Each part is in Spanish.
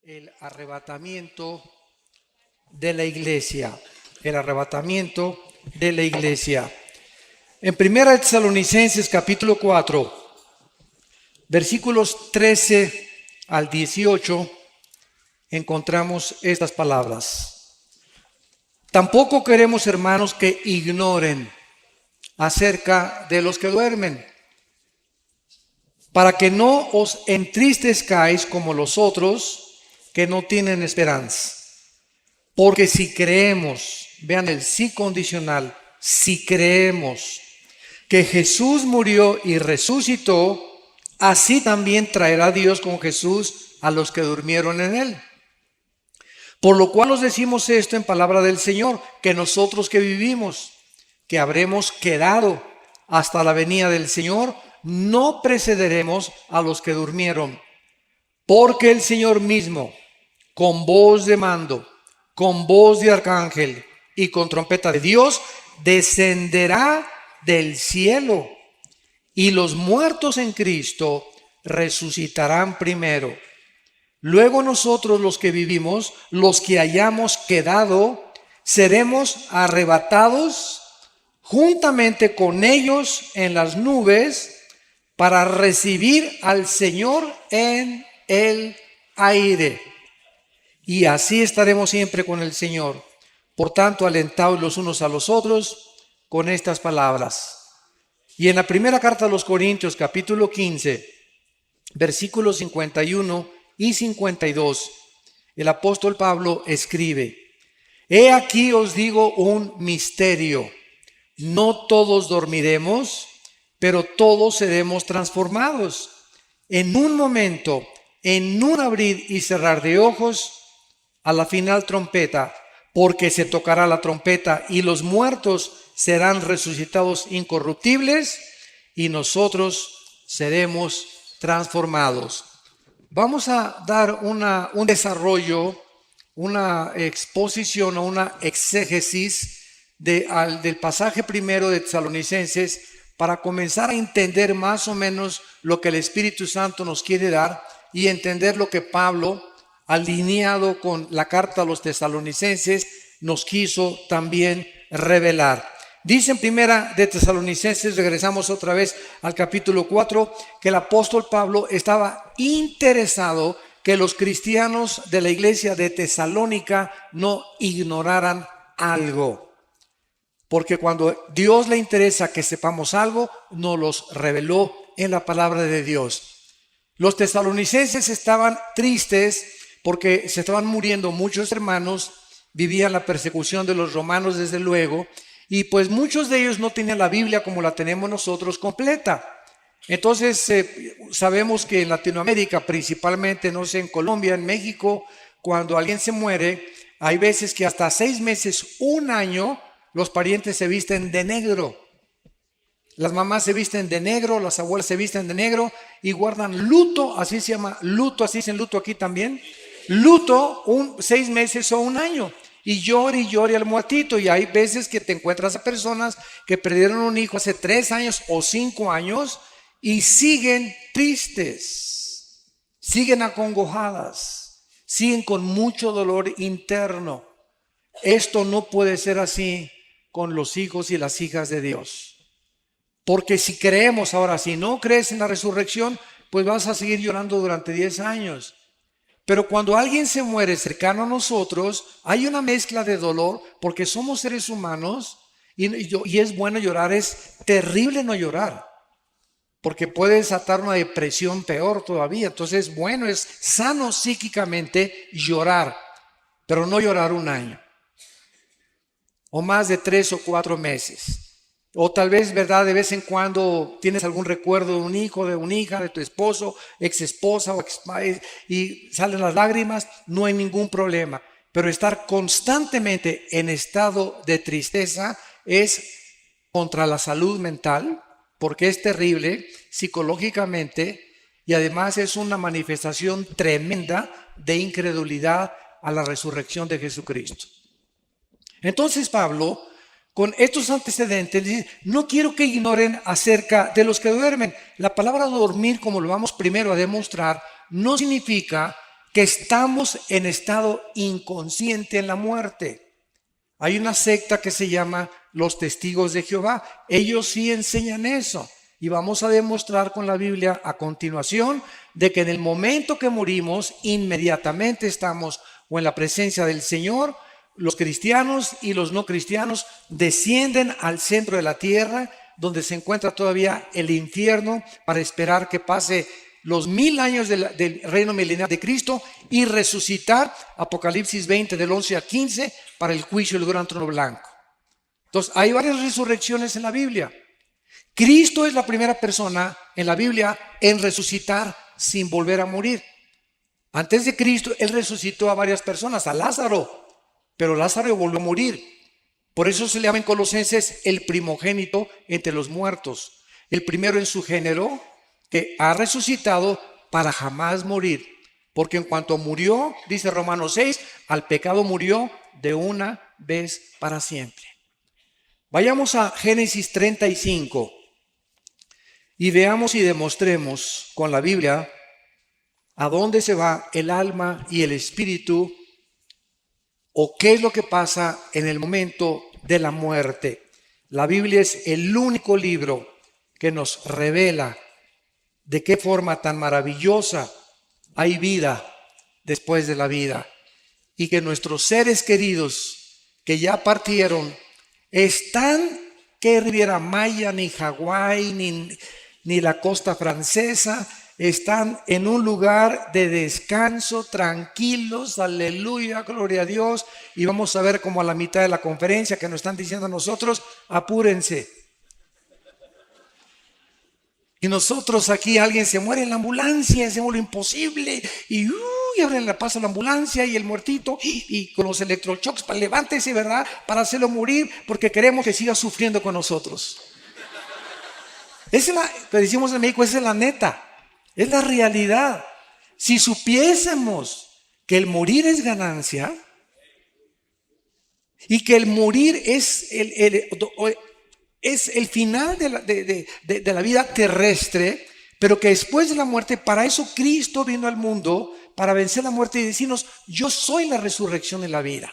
el arrebatamiento de la iglesia. El arrebatamiento de la iglesia. En 1 Tesalonicenses capítulo 4, versículos 13 al 18, encontramos estas palabras. Tampoco queremos, hermanos, que ignoren acerca de los que duermen, para que no os entristezcáis como los otros que no tienen esperanza. Porque si creemos, vean el sí condicional, si creemos que Jesús murió y resucitó, así también traerá Dios con Jesús a los que durmieron en él. Por lo cual os decimos esto en palabra del Señor, que nosotros que vivimos, que habremos quedado hasta la venida del Señor, no precederemos a los que durmieron. Porque el Señor mismo, con voz de mando, con voz de arcángel y con trompeta de Dios, descenderá del cielo, y los muertos en Cristo resucitarán primero. Luego nosotros los que vivimos, los que hayamos quedado, seremos arrebatados juntamente con ellos en las nubes para recibir al Señor en el aire. Y así estaremos siempre con el Señor. Por tanto, alentaos los unos a los otros con estas palabras. Y en la primera carta a los Corintios, capítulo 15, versículos 51 y 52, el apóstol Pablo escribe: He aquí os digo un misterio. No todos dormiremos, pero todos seremos transformados. En un momento, en un abrir y cerrar de ojos, a la final trompeta, porque se tocará la trompeta y los muertos serán resucitados incorruptibles y nosotros seremos transformados. Vamos a dar un desarrollo, una exposición o una exégesis del pasaje primero de Tesalonicenses para comenzar a entender más o menos lo que el Espíritu Santo nos quiere dar y entender lo que Pablo, alineado con la carta a los tesalonicenses, nos quiso también revelar. Dice en primera de Tesalonicenses, regresamos otra vez al capítulo 4, que el apóstol Pablo estaba interesado que los cristianos de la iglesia de Tesalónica no ignoraran algo. Porque cuando Dios le interesa que sepamos algo, nos los reveló en la palabra de Dios. Los tesalonicenses estaban tristes porque se estaban muriendo muchos hermanos, vivían la persecución de los romanos desde luego, y pues muchos de ellos no tenían la Biblia como la tenemos nosotros completa. Entonces sabemos que en Latinoamérica, principalmente, no sé, en Colombia, en México, cuando alguien se muere, hay veces que hasta 6 meses, un año, los parientes se visten de negro. Las mamás se visten de negro, las abuelas se visten de negro y guardan luto, así se llama luto, así dicen luto aquí también. Luto 6 meses o un año y llore al muertito. Y hay veces que te encuentras a personas que perdieron un hijo hace 3 años o 5 años y siguen tristes, siguen acongojadas, siguen con mucho dolor interno. Esto no puede ser así con los hijos y las hijas de Dios. Porque si creemos ahora, si no crees en la resurrección, pues vas a seguir llorando durante 10 años. Pero cuando alguien se muere cercano a nosotros, hay una mezcla de dolor, porque somos seres humanos y es bueno llorar, es terrible no llorar, porque puede desatar una depresión peor todavía. Entonces, bueno, es sano psíquicamente llorar, pero no llorar un año, o más de 3 o 4 meses. O tal vez, ¿verdad?, de vez en cuando tienes algún recuerdo de un hijo, de una hija, de tu esposo, ex esposa y salen las lágrimas, no hay ningún problema. Pero estar constantemente en estado de tristeza es contra la salud mental, porque es terrible psicológicamente y además es una manifestación tremenda de incredulidad a la resurrección de Jesucristo. Entonces Pablo, con estos antecedentes, dice: no quiero que ignoren acerca de los que duermen. La palabra dormir, como lo vamos primero a demostrar, no significa que estamos en estado inconsciente en la muerte. Hay una secta que se llama los Testigos de Jehová. Ellos sí enseñan eso. Y vamos a demostrar con la Biblia a continuación de que en el momento que morimos, inmediatamente estamos o en la presencia del Señor. Los cristianos y los no cristianos descienden al centro de la tierra, donde se encuentra todavía el infierno, para esperar que pase los 1000 años del reino milenial de Cristo y resucitar, Apocalipsis 20 del 11 al 15, para el juicio del gran trono blanco. Entonces, hay varias resurrecciones en la Biblia. Cristo es la primera persona en la Biblia en resucitar sin volver a morir. Antes de Cristo, Él resucitó a varias personas, a Lázaro, pero Lázaro volvió a morir. Por eso se le llama en Colosenses el primogénito entre los muertos, el primero en su género, que ha resucitado para jamás morir. Porque en cuanto murió, dice Romanos 6, al pecado murió de una vez para siempre. Vayamos a Génesis 35 y veamos y demostremos con la Biblia a dónde se va el alma y el espíritu, o qué es lo que pasa en el momento de la muerte. La Biblia es el único libro que nos revela de qué forma tan maravillosa hay vida después de la vida, y que nuestros seres queridos que ya partieron están que Riviera Maya, ni Hawái, ni la costa francesa, están en un lugar de descanso, tranquilos, aleluya, gloria a Dios. Y vamos a ver como a la mitad de la conferencia que nos están diciendo a nosotros, apúrense. Y nosotros aquí, alguien se muere en la ambulancia, hacemos lo imposible, y abren la paso a la ambulancia y el muertito, y con los electroshocks, para levántese, ¿verdad? Para hacerlo morir, porque queremos que siga sufriendo con nosotros. Esa es que decimos en México, esa es la neta, es la realidad. Si supiésemos que el morir es ganancia, y que el morir es el final de la vida terrestre, pero que después de la muerte, para eso Cristo vino al mundo, para vencer la muerte y decirnos, yo soy la resurrección y la vida.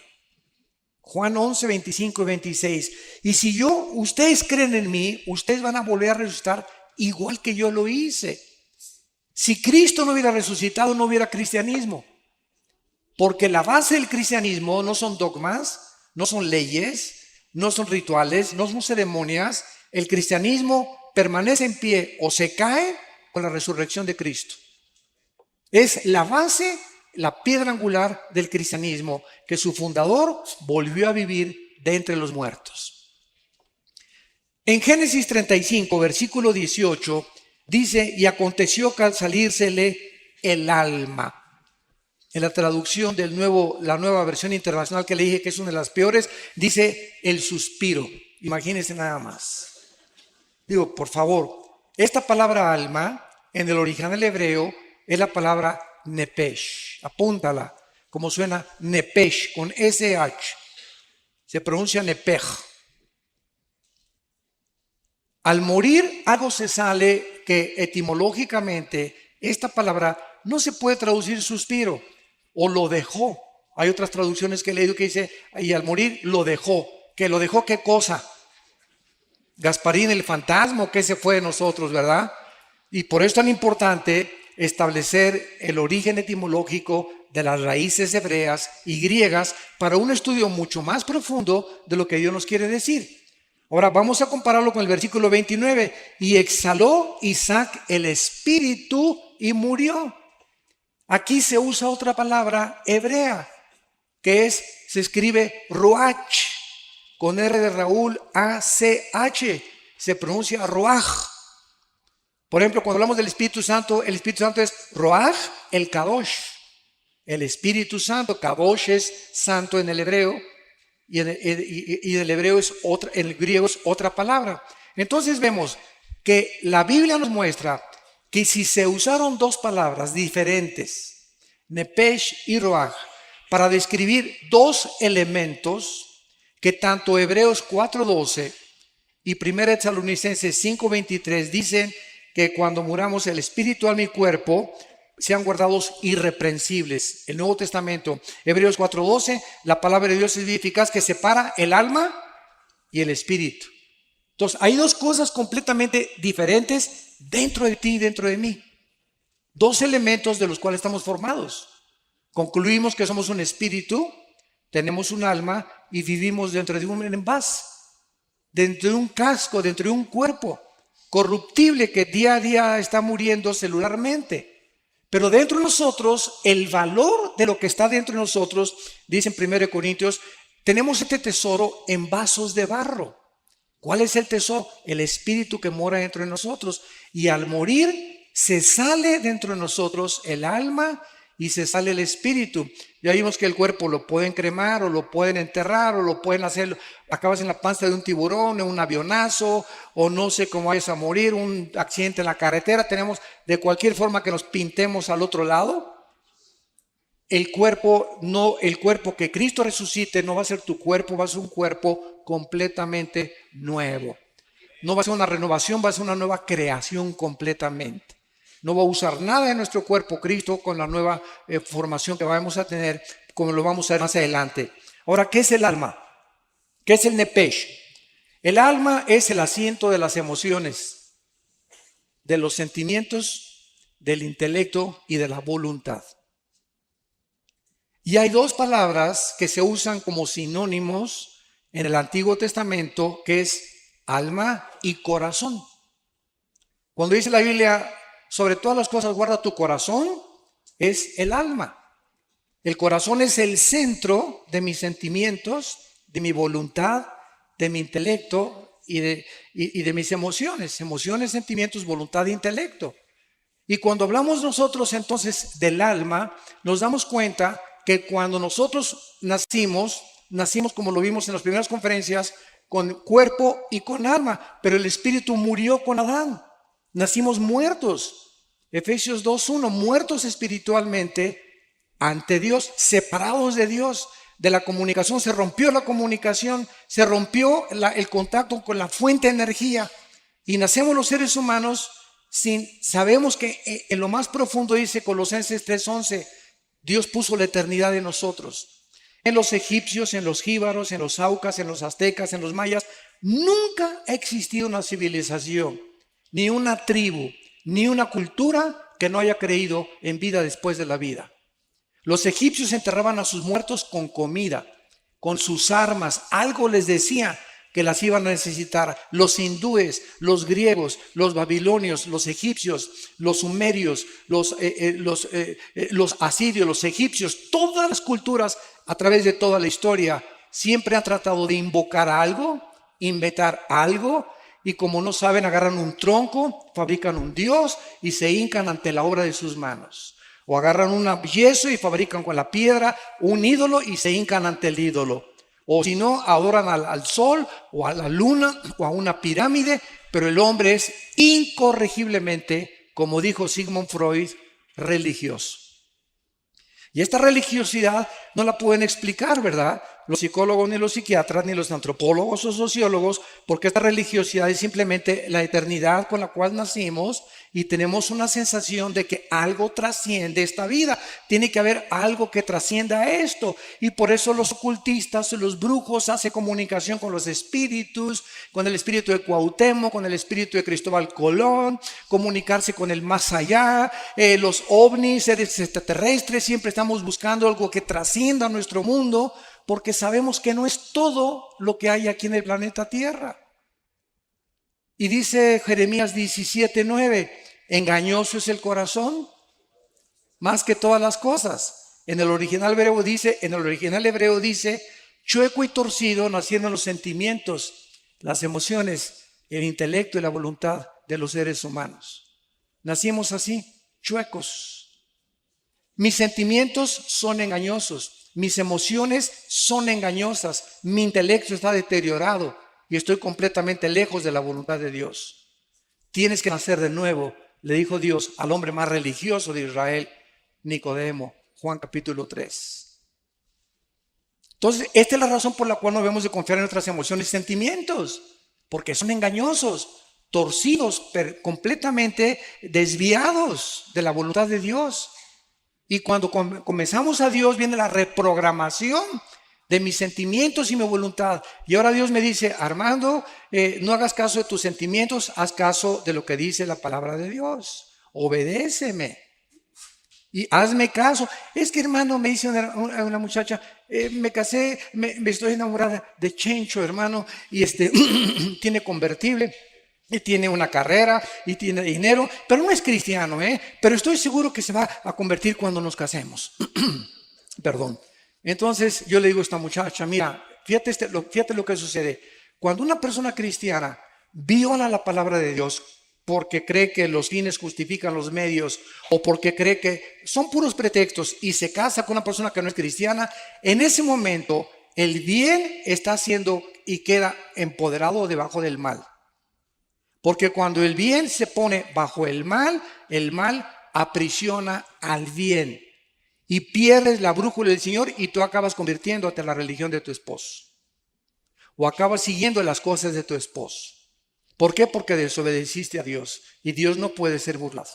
Juan 11, 25 y 26. Y si ustedes creen en mí, ustedes van a volver a resucitar igual que yo lo hice. Si Cristo no hubiera resucitado, no hubiera cristianismo. Porque la base del cristianismo no son dogmas, no son leyes, no son rituales, no son ceremonias. El cristianismo permanece en pie o se cae con la resurrección de Cristo. Es la base, la piedra angular del cristianismo, que su fundador volvió a vivir de entre los muertos. En Génesis 35, versículo 18, dice, y aconteció que al salírsele el alma. En la traducción la nueva versión internacional que le dije que es una de las peores, dice el suspiro. Imagínense nada más. Digo, por favor, esta palabra alma en el original hebreo es la palabra nepesh. Apúntala, como suena nepesh con SH. Se pronuncia nepej. Al morir algo se sale que etimológicamente esta palabra no se puede traducir suspiro o lo dejó. Hay otras traducciones que he leído que dice, y al morir lo dejó. ¿Que lo dejó qué cosa? Gasparín el fantasma, que se fue de nosotros, ¿verdad? Y por eso es tan importante establecer el origen etimológico de las raíces hebreas y griegas para un estudio mucho más profundo de lo que Dios nos quiere decir. Ahora vamos a compararlo con el versículo 29. Y exhaló Isaac el espíritu y murió. Aquí se usa otra palabra hebrea, que se escribe ruach, con R de Raúl, A-C-H, se pronuncia ruach. Por ejemplo, cuando hablamos del Espíritu Santo, el Espíritu Santo es ruach, el kadosh. El Espíritu Santo, kadosh es santo en el hebreo, y el hebreo es otra, en el griego es otra palabra. Entonces vemos que la Biblia nos muestra que si se usaron dos palabras diferentes, nepesh y ruach, para describir dos elementos que tanto Hebreos 4:12 y 1 Tesalonicenses 5:23 dicen que cuando muramos el espíritu, alma y cuerpo sean guardados irreprensibles. El Nuevo Testamento, Hebreos 4:12, la palabra de Dios es eficaz que separa el alma y el espíritu. Entonces, hay dos cosas completamente diferentes dentro de ti y dentro de mí. Dos elementos de los cuales estamos formados. Concluimos que somos un espíritu, tenemos un alma y vivimos dentro de un envase, dentro de un casco, dentro de un cuerpo corruptible que día a día está muriendo celularmente. Pero dentro de nosotros, el valor de lo que está dentro de nosotros, dice en 1 Corintios, tenemos este tesoro en vasos de barro. ¿Cuál es el tesoro? El espíritu que mora dentro de nosotros. Y al morir, se sale dentro de nosotros el alma y se sale el espíritu. Ya vimos que el cuerpo lo pueden cremar o lo pueden enterrar o lo pueden hacer, acabas en la panza de un tiburón, en un avionazo o no sé cómo vayas a morir, un accidente en la carretera. Tenemos de cualquier forma que nos pintemos al otro lado. El cuerpo que Cristo resucite no va a ser tu cuerpo, va a ser un cuerpo completamente nuevo. No va a ser una renovación, va a ser una nueva creación completamente. No va a usar nada de nuestro cuerpo Cristo con la nueva formación que vamos a tener, como lo vamos a ver más adelante. Ahora, ¿qué es el alma? ¿Qué es el nepesh? El alma es el asiento de las emociones, de los sentimientos, del intelecto y de la voluntad. Y hay dos palabras que se usan como sinónimos en el Antiguo Testamento, que es alma y corazón. Cuando dice la Biblia, sobre todas las cosas guarda tu corazón, es el alma. El corazón es el centro de mis sentimientos, de mi voluntad, de mi intelecto y de mis emociones. Emociones, sentimientos, voluntad e intelecto. Y cuando hablamos nosotros entonces del alma, nos damos cuenta que cuando nosotros nacimos como lo vimos en las primeras conferencias, con cuerpo y con alma, pero el espíritu murió con Adán. Nacimos muertos. Efesios 2:1, muertos espiritualmente ante Dios, separados de Dios, de la comunicación. Se rompió la comunicación, se rompió el contacto con la fuente de energía y nacemos los seres humanos sabemos que en lo más profundo, dice Colosenses 3:11, Dios puso la eternidad en nosotros. En los egipcios, en los jíbaros, en los aucas, en los aztecas, en los mayas, nunca ha existido una civilización, ni una tribu, ni una cultura que no haya creído en vida después de la vida. Los egipcios enterraban a sus muertos con comida, con sus armas. Algo les decía que las iban a necesitar. Los hindúes, los griegos, los babilonios, los egipcios, los sumerios, los asirios, los egipcios, todas las culturas a través de toda la historia siempre han tratado de invocar algo, inventar algo, y como no saben, agarran un tronco, fabrican un dios y se hincan ante la obra de sus manos. O agarran un yeso y fabrican con la piedra un ídolo y se hincan ante el ídolo. O si no, adoran al sol o a la luna o a una pirámide, pero el hombre es incorregiblemente, como dijo Sigmund Freud, religioso. Y esta religiosidad no la pueden explicar, ¿verdad? Los psicólogos, ni los psiquiatras, ni los antropólogos o sociólogos, porque esta religiosidad es simplemente la eternidad con la cual nacimos y tenemos una sensación de que algo trasciende esta vida. Tiene que haber algo que trascienda esto. Y por eso los ocultistas, los brujos hacen comunicación con los espíritus, con el espíritu de Cuauhtémoc, con el espíritu de Cristóbal Colón, comunicarse con el más allá, los ovnis, seres extraterrestres, siempre estamos buscando algo que trascienda nuestro mundo, porque sabemos que no es todo lo que hay aquí en el planeta Tierra. Y dice Jeremías 17:9, engañoso es el corazón más que todas las cosas. En el original hebreo dice, chueco y torcido nacieron los sentimientos, las emociones, el intelecto y la voluntad de los seres humanos. Nacimos así, chuecos. Mis sentimientos son engañosos, mis emociones son engañosas, mi intelecto está deteriorado y estoy completamente lejos de la voluntad de Dios. Tienes que nacer de nuevo, le dijo Dios al hombre más religioso de Israel, Nicodemo, Juan capítulo 3. Entonces, esta es la razón por la cual no debemos de confiar en nuestras emociones y sentimientos, porque son engañosos. torcidos, completamente desviados de la voluntad de Dios. Y cuando comenzamos a Dios, viene la reprogramación de mis sentimientos y mi voluntad. Y ahora Dios me dice: Armando, no hagas caso de tus sentimientos, haz caso de lo que dice la palabra de Dios. Obedéceme y hazme caso. Es que, hermano, me dice una muchacha, me casé, me estoy enamorada de Chencho, hermano, y tiene convertible, y tiene una carrera, y tiene dinero, pero no es cristiano, pero estoy seguro que se va a convertir cuando nos casemos. Perdón. Entonces yo le digo a esta muchacha: mira, fíjate lo que sucede. Cuando una persona cristiana viola la palabra de Dios porque cree que los fines justifican los medios, o porque cree que son puros pretextos, y se casa con una persona que no es cristiana, en ese momento el bien está haciendo y queda empoderado debajo del mal. Porque cuando el bien se pone bajo el mal aprisiona al bien. Y pierdes la brújula del Señor, y tú acabas convirtiéndote en la religión de tu esposo. O acabas siguiendo las cosas de tu esposo. ¿Por qué? Porque desobedeciste a Dios. Y Dios no puede ser burlado.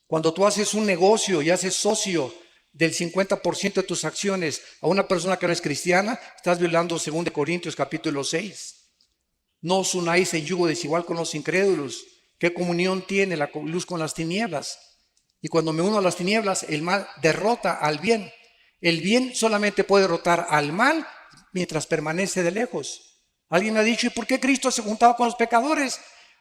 Cuando tú haces un negocio y haces socio del 50% de tus acciones a una persona que no es cristiana, estás violando 2 Corintios capítulo 6. No os unáis en yugo desigual con los incrédulos. ¿Qué comunión tiene la luz con las tinieblas? Y cuando me uno a las tinieblas, el mal derrota al bien. El bien solamente puede derrotar al mal mientras permanece de lejos. Alguien me ha dicho: ¿y por qué Cristo se juntaba con los pecadores?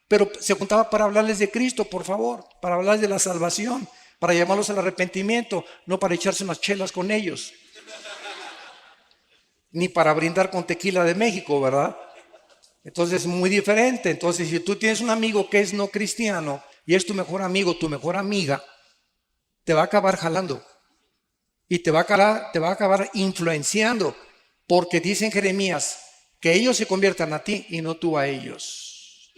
Pero se juntaba para hablarles de Cristo, por favor, para hablarles de la salvación, para llamarlos al arrepentimiento, no para echarse unas chelas con ellos, ni para brindar con tequila de México, ¿verdad? Entonces es muy diferente. Entonces, si tú tienes un amigo que es no cristiano y es tu mejor amigo, tu mejor amiga, te va a acabar jalando y te va a acabar influenciando, porque dice en Jeremías que ellos se conviertan a ti y no tú a ellos.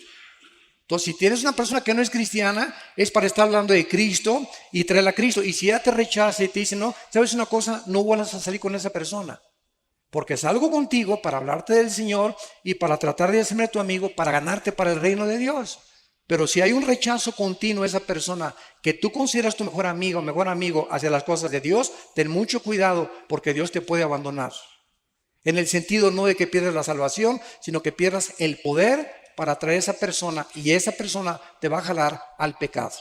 Entonces, si tienes una persona que no es cristiana, es para estar hablando de Cristo y traerla a Cristo. Y si ella te rechaza y te dice: no, ¿sabes una cosa? No vuelvas a salir con esa persona, porque salgo contigo para hablarte del Señor y para tratar de hacerme tu amigo, para ganarte para el reino de Dios. Pero si hay un rechazo continuo a esa persona que tú consideras tu mejor amigo o mejor amigo hacia las cosas de Dios, ten mucho cuidado, porque Dios te puede abandonar. En el sentido no de que pierdas la salvación, sino que pierdas el poder para atraer a esa persona, y esa persona te va a jalar al pecado,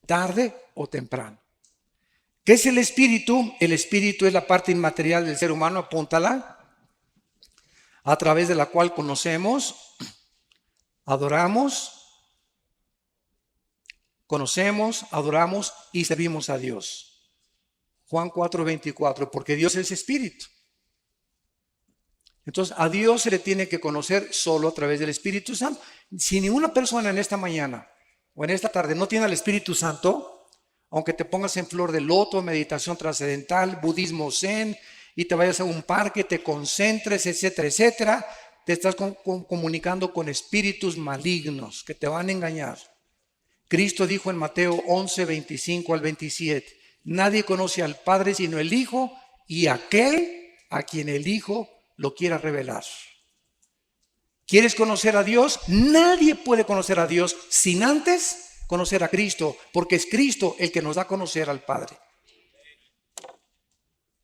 tarde o temprano. ¿Qué es el espíritu? El espíritu es la parte inmaterial del ser humano, apúntala, a través de la cual conocemos, adoramos y servimos a Dios. Juan 4:24, porque Dios es espíritu. Entonces, a Dios se le tiene que conocer solo a través del Espíritu Santo. Si ninguna persona en esta mañana o en esta tarde no tiene al Espíritu Santo, aunque te pongas en flor de loto, meditación trascendental, budismo zen, y te vayas a un parque, te concentres, etcétera, etcétera, te estás comunicando con espíritus malignos que te van a engañar. Cristo dijo en Mateo 11:25 al 27, nadie conoce al Padre sino el Hijo, y aquel a quien el Hijo lo quiera revelar. ¿Quieres conocer a Dios? Nadie puede conocer a Dios sin antes conocer a Cristo, porque es Cristo el que nos da a conocer al Padre.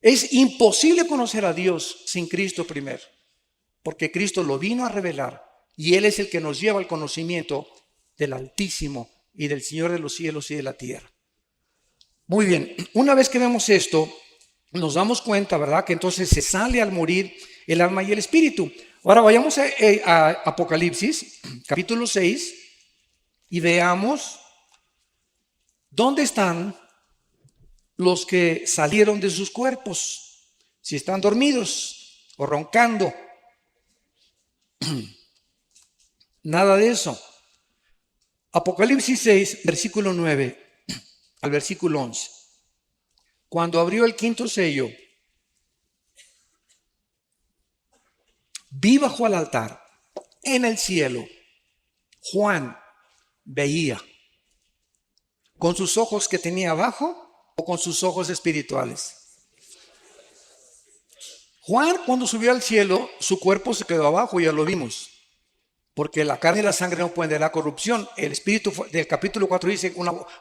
Es imposible conocer a Dios sin Cristo primero, porque Cristo lo vino a revelar, y Él es el que nos lleva al conocimiento del Altísimo y del Señor de los cielos y de la tierra. Muy bien, una vez que vemos esto, nos damos cuenta, ¿verdad?, que entonces se sale al morir el alma y el espíritu. Ahora vayamos a Apocalipsis, capítulo 6, y veamos dónde están los que salieron de sus cuerpos, si están dormidos o roncando. Nada de eso. Apocalipsis 6, versículo 9 al versículo 11. Cuando abrió el quinto sello, vi bajo el altar, en el cielo, Juan veía con sus ojos que tenía abajo o con sus ojos espirituales. Juan, cuando subió al cielo, su cuerpo se quedó abajo, ya lo vimos. Porque la carne y la sangre no pueden de la corrupción. El Espíritu del capítulo 4 dice,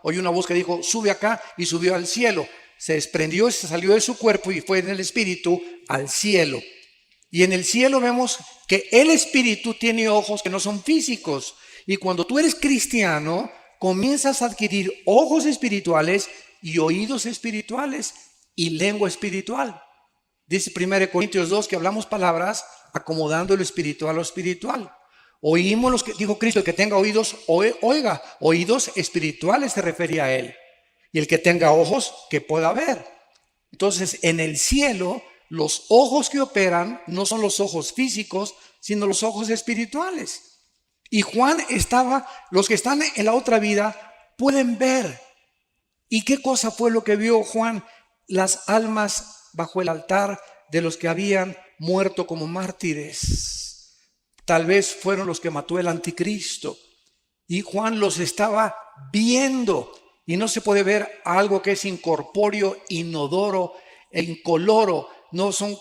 oyó una voz que dijo, sube acá, y subió al cielo. Se desprendió, se salió de su cuerpo y fue en el Espíritu al cielo. Y en el cielo vemos que el Espíritu tiene ojos que no son físicos. Y cuando tú eres cristiano, comienzas a adquirir ojos espirituales y oídos espirituales y lengua espiritual. Dice 1 Corintios 2 que hablamos palabras acomodando lo espiritual a lo espiritual. Oímos los que dijo Cristo, el que tenga oídos, oiga. Oídos espirituales se refería a él. Y el que tenga ojos, que pueda ver. Entonces, en el cielo, los ojos que operan no son los ojos físicos, sino los ojos espirituales. Y Juan los que están en la otra vida pueden ver. ¿Y qué cosa fue lo que vio Juan? Las almas bajo el altar de los que habían muerto como mártires. Tal vez fueron los que mató el anticristo. Y Juan los estaba viendo. Y no se puede ver algo que es incorpóreo, inodoro e incoloro. No son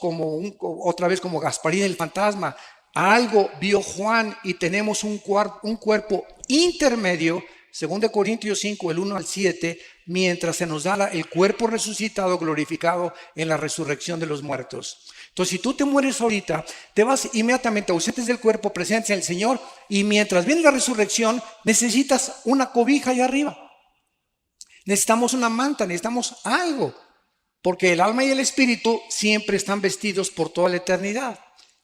otra vez como Gasparín el fantasma. Algo vio Juan y tenemos un cuerpo intermedio, 2 Corintios 5, el 1 al 7, mientras se nos da el cuerpo resucitado, glorificado en la resurrección de los muertos. Entonces, si tú te mueres ahorita, te vas inmediatamente ausentes del cuerpo, presentes en el Señor, y mientras viene la resurrección, necesitas una cobija allá arriba. Necesitamos una manta, necesitamos algo, porque el alma y el espíritu siempre están vestidos por toda la eternidad.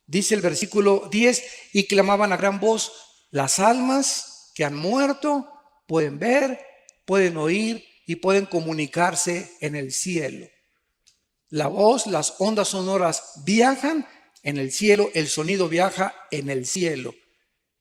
Dice el versículo 10, y clamaban a gran voz, las almas que han muerto pueden ver, pueden oír y pueden comunicarse en el cielo. La voz, las ondas sonoras viajan en el cielo, el sonido viaja en el cielo.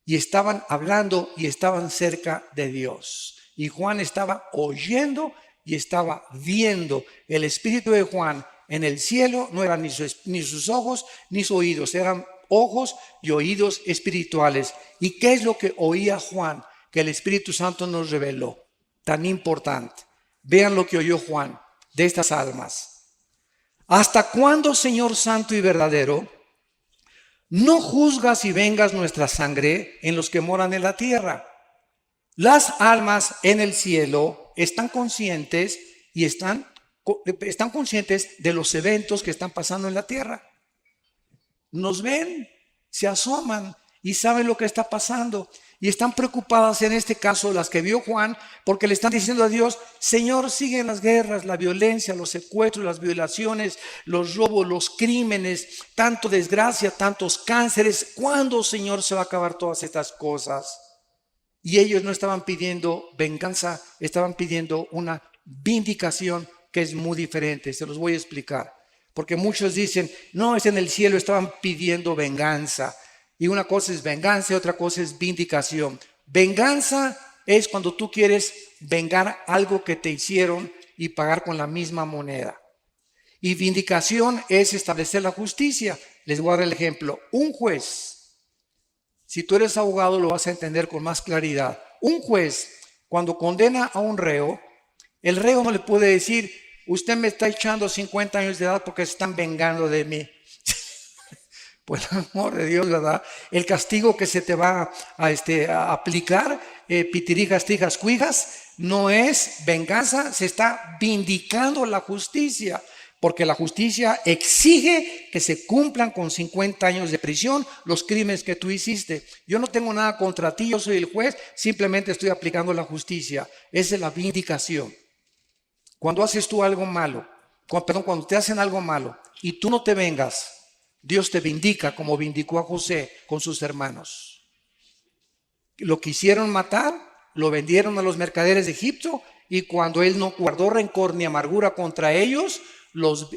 Y estaban hablando y estaban cerca de Dios. Y Juan estaba oyendo y estaba viendo. El espíritu de Juan en el cielo no eran ni sus ojos ni sus oídos, eran ojos y oídos espirituales. ¿Y qué es lo que oía Juan? Que el Espíritu Santo nos reveló. Tan importante. Vean lo que oyó Juan de estas almas. ¿Hasta cuándo, Señor Santo y verdadero, no juzgas y vengas nuestra sangre en los que moran en la tierra? Las almas en el cielo están conscientes y están conscientes de los eventos que están pasando en la tierra. Nos ven, se asoman y saben lo que está pasando. Y están preocupadas, en este caso las que vio Juan, porque le están diciendo a Dios, Señor, siguen las guerras, la violencia, los secuestros, las violaciones, los robos, los crímenes, tanto desgracia, tantos cánceres. ¿Cuándo, Señor, se va a acabar todas estas cosas? Y ellos no estaban pidiendo venganza, estaban pidiendo una vindicación que es muy diferente. Se los voy a explicar. Porque muchos dicen, no, es en el cielo, estaban pidiendo venganza. Y una cosa es venganza y otra cosa es vindicación. Venganza es cuando tú quieres vengar algo que te hicieron y pagar con la misma moneda. Y vindicación es establecer la justicia. Les voy a dar el ejemplo. Un juez, si tú eres abogado lo vas a entender con más claridad. Un juez, cuando condena a un reo, el reo no le puede decir, usted me está echando 50 años de edad porque se están vengando de mí. Por el amor de Dios, ¿verdad? El castigo que se te va a aplicar, pitirijas, trijas, cuijas, no es venganza, se está vindicando la justicia. Porque la justicia exige que se cumplan con 50 años de prisión los crímenes que tú hiciste. Yo no tengo nada contra ti, yo soy el juez, simplemente estoy aplicando la justicia. Esa es la vindicación. Cuando haces tú algo malo, cuando te hacen algo malo y tú no te vengas, Dios te vindica como vindicó a José con sus hermanos. Lo quisieron matar, lo vendieron a los mercaderes de Egipto y cuando él no guardó rencor ni amargura contra ellos, Dios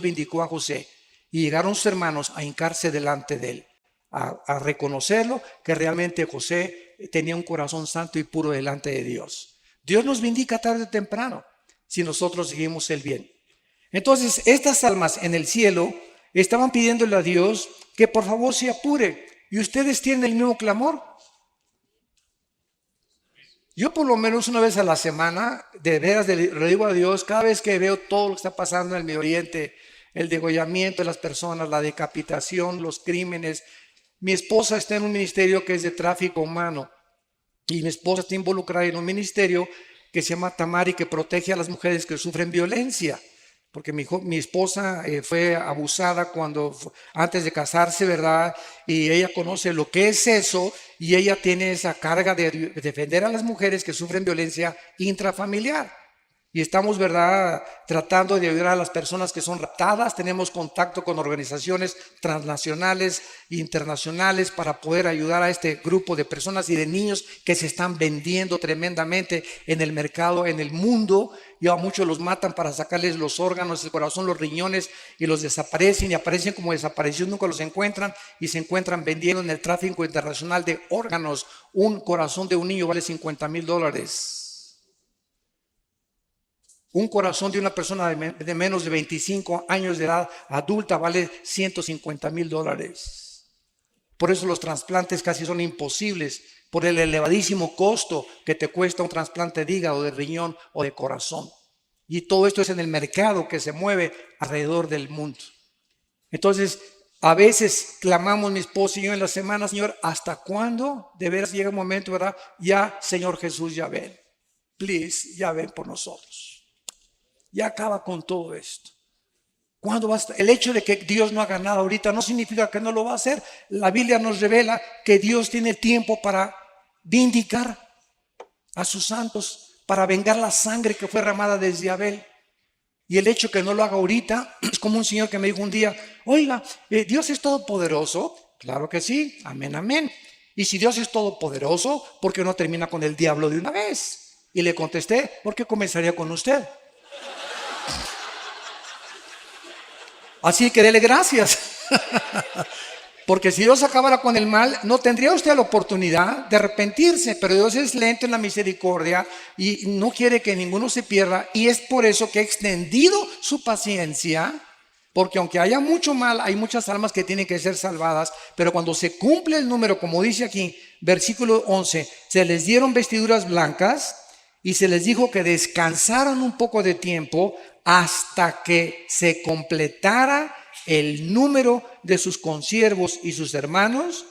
vindicó a José. Y llegaron sus hermanos a hincarse delante de él, a reconocerlo que realmente José tenía un corazón santo y puro delante de Dios. Dios nos vindica tarde o temprano si nosotros seguimos el bien. Entonces, estas almas en el cielo estaban pidiéndole a Dios que por favor se apure. ¿Y ustedes tienen el mismo clamor? Yo por lo menos una vez a la semana, de veras le digo a Dios, cada vez que veo todo lo que está pasando en el Medio Oriente, el degollamiento de las personas, la decapitación, los crímenes, Mi esposa está en un ministerio que es de tráfico humano y mi esposa está involucrada en un ministerio que se llama Tamari, que protege a las mujeres que sufren violencia. Porque mi esposa fue abusada antes de casarse, ¿verdad? Y ella conoce lo que es eso y ella tiene esa carga de defender a las mujeres que sufren violencia intrafamiliar. Y estamos, ¿verdad?, tratando de ayudar a las personas que son raptadas. Tenemos contacto con organizaciones transnacionales e internacionales para poder ayudar a este grupo de personas y de niños que se están vendiendo tremendamente en el mercado, en el mundo. Y a muchos los matan para sacarles los órganos, el corazón, los riñones, y los desaparecen y aparecen como desaparecidos, nunca los encuentran y se encuentran vendiendo en el tráfico internacional de órganos. Un corazón de un niño vale $50,000. Un corazón de una persona de menos de 25 años de edad adulta vale $150,000. Por eso los trasplantes casi son imposibles, por el elevadísimo costo que te cuesta un trasplante de hígado, de riñón o de corazón. Y todo esto es en el mercado que se mueve alrededor del mundo. Entonces, a veces clamamos mi esposo y yo en la semana: Señor, ¿hasta cuándo? De veras llega un momento, ¿verdad? Ya, Señor Jesús, ya ven. Please, ya ven por nosotros. Ya acaba con todo esto. ¿Cuándo va a estar? El hecho de que Dios no haga nada ahorita no significa que no lo va a hacer. La Biblia nos revela que Dios tiene tiempo para vindicar a sus santos, para vengar la sangre que fue derramada desde Abel. Y el hecho que no lo haga ahorita es como un señor que me dijo un día: oiga, ¿Dios es todopoderoso? Claro que sí, amén, amén. Y si Dios es todopoderoso, ¿por qué no termina con el diablo de una vez? Y le contesté: ¿por qué comenzaría con usted? Así que dele gracias. Porque si Dios acabara con el mal, no tendría usted la oportunidad de arrepentirse. Pero Dios es lento en la misericordia y no quiere que ninguno se pierda. Y es por eso que ha extendido su paciencia. Porque aunque haya mucho mal, hay muchas almas que tienen que ser salvadas. Pero cuando se cumple el número, como dice aquí, versículo 11, se les dieron vestiduras blancas y se les dijo que descansaran un poco de tiempo hasta que se completara el número de sus consiervos y sus hermanos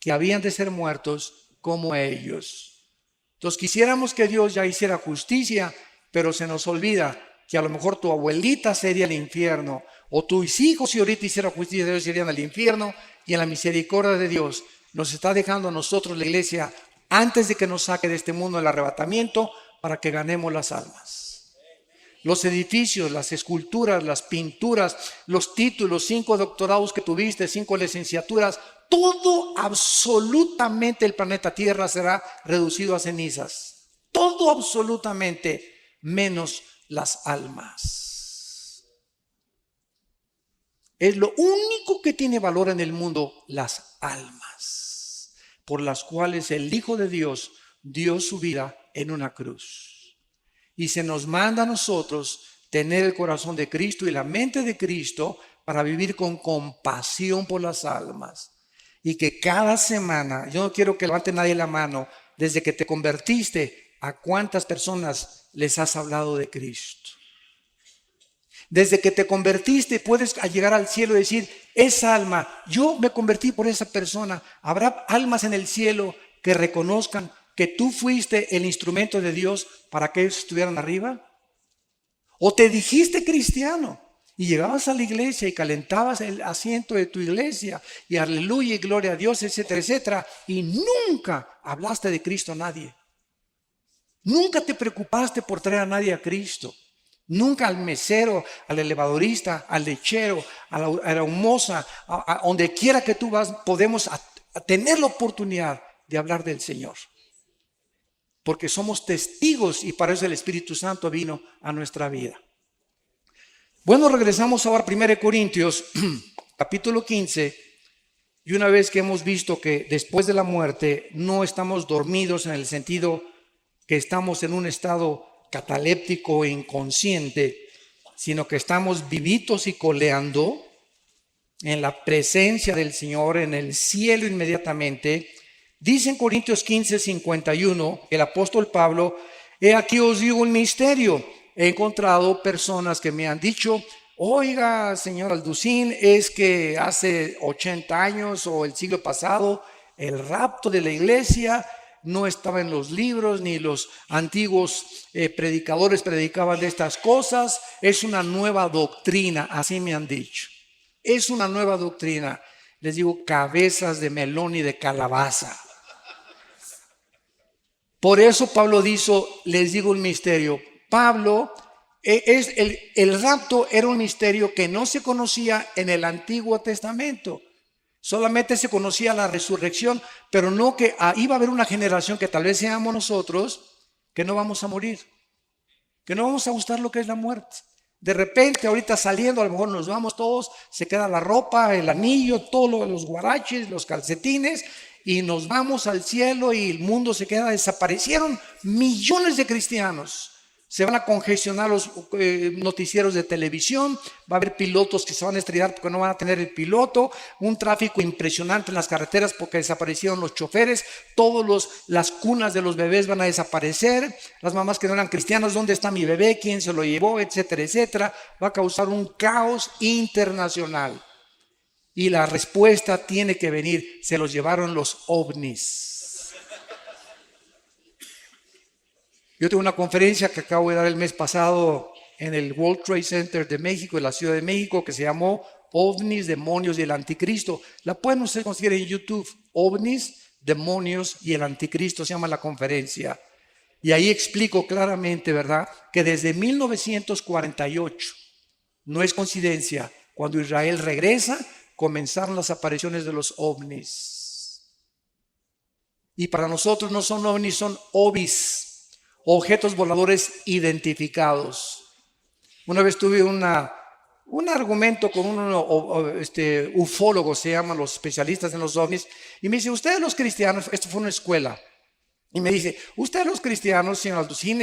que habían de ser muertos como ellos. Entonces quisiéramos que Dios ya hiciera justicia, pero se nos olvida que a lo mejor tu abuelita sería el infierno, o tus hijos, si ahorita hiciera justicia, ellos irían al infierno. Y en la misericordia de Dios nos está dejando a nosotros, la iglesia, antes de que nos saque de este mundo el arrebatamiento, para que ganemos las almas. Los edificios, las esculturas, las pinturas, los títulos, 5 doctorados que tuviste, 5 licenciaturas, todo, absolutamente, el planeta Tierra será reducido a cenizas. Todo absolutamente, menos las almas. Es lo único que tiene valor en el mundo, las almas, por las cuales el Hijo de Dios dio su vida en una cruz. Y se nos manda a nosotros tener el corazón de Cristo y la mente de Cristo para vivir con compasión por las almas. Y que cada semana, yo no quiero que levante nadie la mano, desde que te convertiste, ¿a cuántas personas les has hablado de Cristo? Desde que te convertiste puedes llegar al cielo y decir: esa alma, yo me convertí por esa persona. ¿Habrá almas en el cielo que reconozcan que tú fuiste el instrumento de Dios para que ellos estuvieran arriba? ¿O te dijiste cristiano y llegabas a la iglesia y calentabas el asiento de tu iglesia y aleluya y gloria a Dios, etcétera, etcétera, y nunca hablaste de Cristo a nadie? Nunca te preocupaste por traer a nadie a Cristo. Nunca al mesero, al elevadorista, al lechero, a la humosa, a donde quiera que tú vas, podemos tener la oportunidad de hablar del Señor. Porque somos testigos y para eso el Espíritu Santo vino a nuestra vida. Bueno, regresamos ahora a 1 Corintios, capítulo 15. Y una vez que hemos visto que después de la muerte no estamos dormidos en el sentido que estamos en un estado cataléptico e inconsciente, sino que estamos vivitos y coleando en la presencia del Señor, en el cielo inmediatamente. Dice en Corintios 15:51 el apóstol Pablo: he aquí os digo un misterio. He encontrado personas que me han dicho: Oiga, señor Alducín, es que hace 80 años o el siglo pasado el rapto de la iglesia no estaba en los libros, ni los antiguos predicadores predicaban de estas cosas. Es una nueva doctrina, así me han dicho. Es una nueva doctrina. Les digo, cabezas de melón y de calabaza. Por eso Pablo dijo, les digo un misterio. Pablo, el rapto era un misterio que no se conocía en el Antiguo Testamento. Solamente se conocía la resurrección, pero no que iba a haber una generación que tal vez seamos nosotros, que no vamos a morir, que no vamos a gustar lo que es la muerte. De repente, ahorita saliendo, a lo mejor nos vamos todos, se queda la ropa, el anillo, todos los guaraches, los calcetines, y nos vamos al cielo y el mundo se queda. Desaparecieron millones de cristianos. Se van a congestionar los noticieros de televisión, va a haber pilotos que se van a estrellar porque no van a tener el piloto, un tráfico impresionante en las carreteras porque desaparecieron los choferes, las cunas de los bebés van a desaparecer, las mamás que no eran cristianas, ¿dónde está mi bebé? ¿Quién se lo llevó? Etcétera, etcétera. Va a causar un caos internacional. Y la respuesta tiene que venir, se los llevaron los ovnis. Yo tengo una conferencia que acabo de dar el mes pasado en el World Trade Center de México, en la Ciudad de México, que se llamó OVNIs, Demonios y el Anticristo. La pueden ustedes conseguir en YouTube. OVNIs, Demonios y el Anticristo se llama la conferencia. Y ahí explico claramente, ¿verdad?, que desde 1948, no es coincidencia, cuando Israel regresa, comenzaron las apariciones de los ovnis. Y para nosotros no son ovnis, son ovis. Objetos voladores identificados. Una vez tuve un argumento con un ufólogo, se llaman los especialistas en los ovnis, y me dice, ustedes los cristianos, esto fue una escuela, y me dice, ustedes los cristianos, señor Alducín,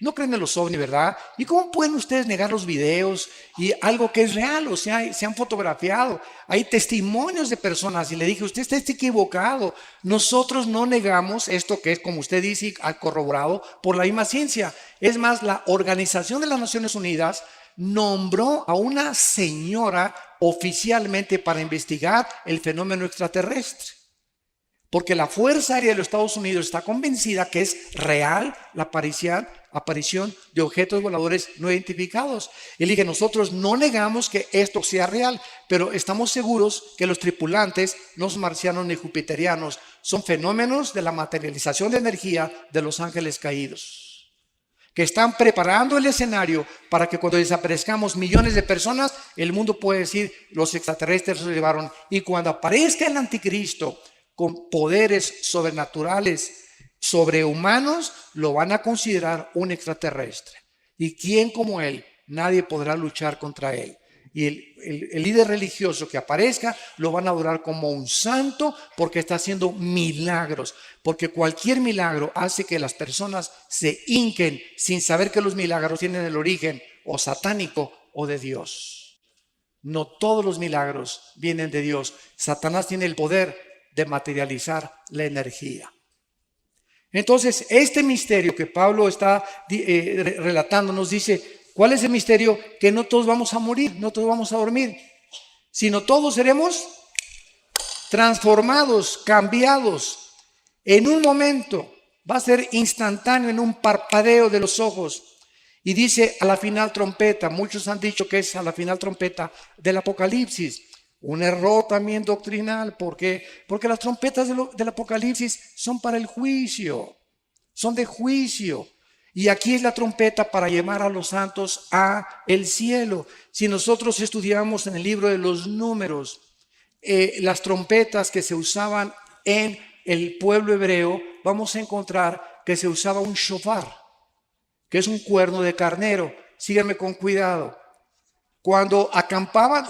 no creen en los ovnis, ¿verdad? ¿Y cómo pueden ustedes negar los videos y algo que es real? O sea, se han fotografiado, hay testimonios de personas. Y le dije, usted está equivocado. Nosotros no negamos esto que es, como usted dice, corroborado por la misma ciencia. Es más, la Organización de las Naciones Unidas nombró a una señora oficialmente para investigar el fenómeno extraterrestre. Porque la Fuerza Aérea de los Estados Unidos está convencida que es real la aparición de objetos voladores no identificados. Y le dije, nosotros no negamos que esto sea real, pero estamos seguros que los tripulantes no son marcianos ni jupiterianos, son fenómenos de la materialización de energía de los ángeles caídos, que están preparando el escenario para que cuando desaparezcamos millones de personas, el mundo puede decir, los extraterrestres los llevaron. Y cuando aparezca el anticristo, con poderes sobrenaturales, sobrehumanos, lo van a considerar un extraterrestre. ¿Y quién como él? Nadie podrá luchar contra él. Y el líder religioso que aparezca lo van a adorar como un santo porque está haciendo milagros. Porque cualquier milagro hace que las personas se hinquen sin saber que los milagros tienen el origen o satánico o de Dios. No todos los milagros vienen de Dios. Satanás tiene el poder de materializar la energía. Entonces, este misterio que Pablo está relatando nos dice, ¿cuál es el misterio? Que no todos vamos a morir, no todos vamos a dormir, sino todos seremos transformados, cambiados, en un momento. Va a ser instantáneo, en un parpadeo de los ojos. Y dice a la final trompeta, muchos han dicho que es a la final trompeta del Apocalipsis. Un error también doctrinal. ¿Por qué? Porque las trompetas del Apocalipsis son para el juicio, son de juicio. Y aquí es la trompeta para llamar a los santos a el cielo. Si nosotros estudiamos en el libro de los Números, las trompetas que se usaban en el pueblo hebreo, vamos a encontrar que se usaba un shofar, que es un cuerno de carnero. Síganme con cuidado. Cuando acampaban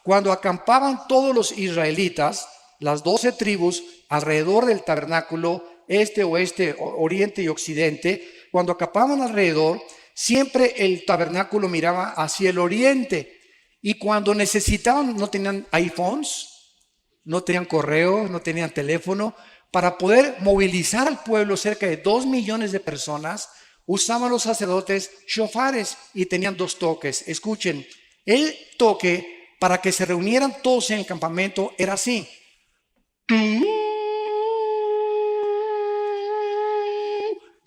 cuando acampaban todos los israelitas, las 12 tribus alrededor del tabernáculo, oeste, oriente y occidente, cuando acampaban alrededor, siempre el tabernáculo miraba hacia el oriente. Y cuando necesitaban, no tenían iPhones, no tenían correo, no tenían teléfono, para poder movilizar al pueblo, cerca de 2 millones de personas, usaban los sacerdotes shofares y tenían 2 toques. Escuchen, el toque para que se reunieran todos en el campamento era así.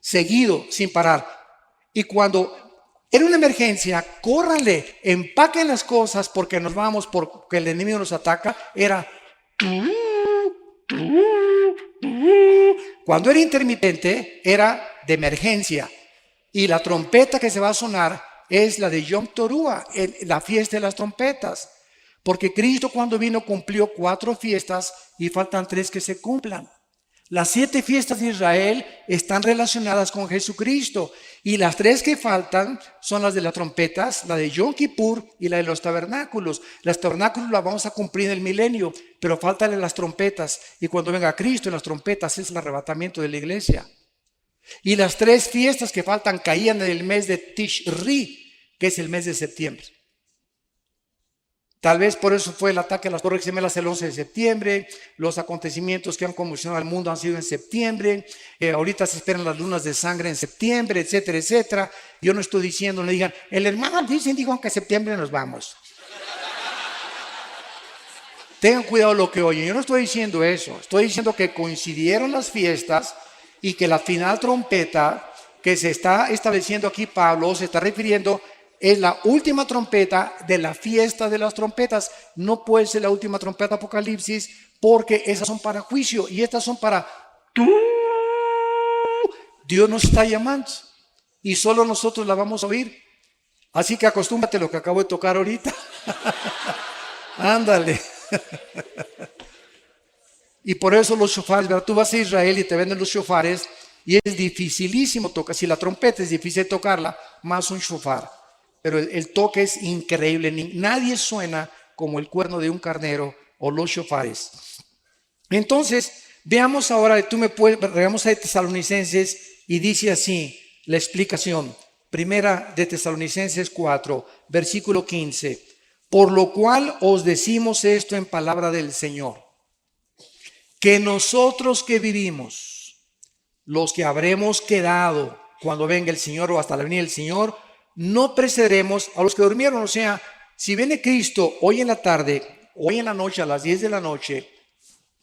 Seguido, sin parar. Y cuando era una emergencia, córranle, empaquen las cosas porque nos vamos, porque el enemigo nos ataca. Era... Cuando era intermitente, era de emergencia. Y la trompeta que se va a sonar es la de Yom Teruah, la fiesta de las trompetas. Porque Cristo cuando vino cumplió 4 fiestas y faltan 3 que se cumplan. Las 7 fiestas de Israel están relacionadas con Jesucristo. Y las 3 que faltan son las de las trompetas, la de Yom Kippur y la de los tabernáculos. Las tabernáculos las vamos a cumplir en el milenio, pero faltan las trompetas. Y cuando venga Cristo en las trompetas es el arrebatamiento de la iglesia. Y las 3 fiestas que faltan caían en el mes de Tishri, que es el mes de septiembre. Tal vez por eso fue el ataque a las Torres Gemelas el 11 de septiembre. Los acontecimientos que han conmocionado al mundo han sido en septiembre. Ahorita se esperan las lunas de sangre en septiembre, etcétera, etcétera. Yo no estoy diciendo, no digan, el hermano dijo que en septiembre nos vamos. Tengan cuidado lo que oyen. Yo no estoy diciendo eso. Estoy diciendo que coincidieron las fiestas y que la final trompeta que se está estableciendo aquí Pablo se está refiriendo es la última trompeta de la fiesta de las trompetas. No puede ser la última trompeta de Apocalipsis porque esas son para juicio y estas son para... Dios nos está llamando y solo nosotros la vamos a oír. Así que acostúmbrate a lo que acabo de tocar ahorita. Ándale. Y por eso los shofares, ¿verdad? Tú vas a Israel y te venden los shofares y es dificilísimo tocar. Si la trompeta es difícil tocarla, más un shofar. Pero el toque es increíble. Nadie suena como el cuerno de un carnero o los shofares. Entonces, veamos ahora, regamos a Tesalonicenses y dice así la explicación. Primera de Tesalonicenses 4, versículo 15. Por lo cual os decimos esto en palabra del Señor, que nosotros que vivimos, los que habremos quedado cuando venga el Señor o hasta la venida del Señor, no precederemos a los que durmieron. O sea, si viene Cristo hoy en la tarde, hoy en la noche, a las 10 de la noche,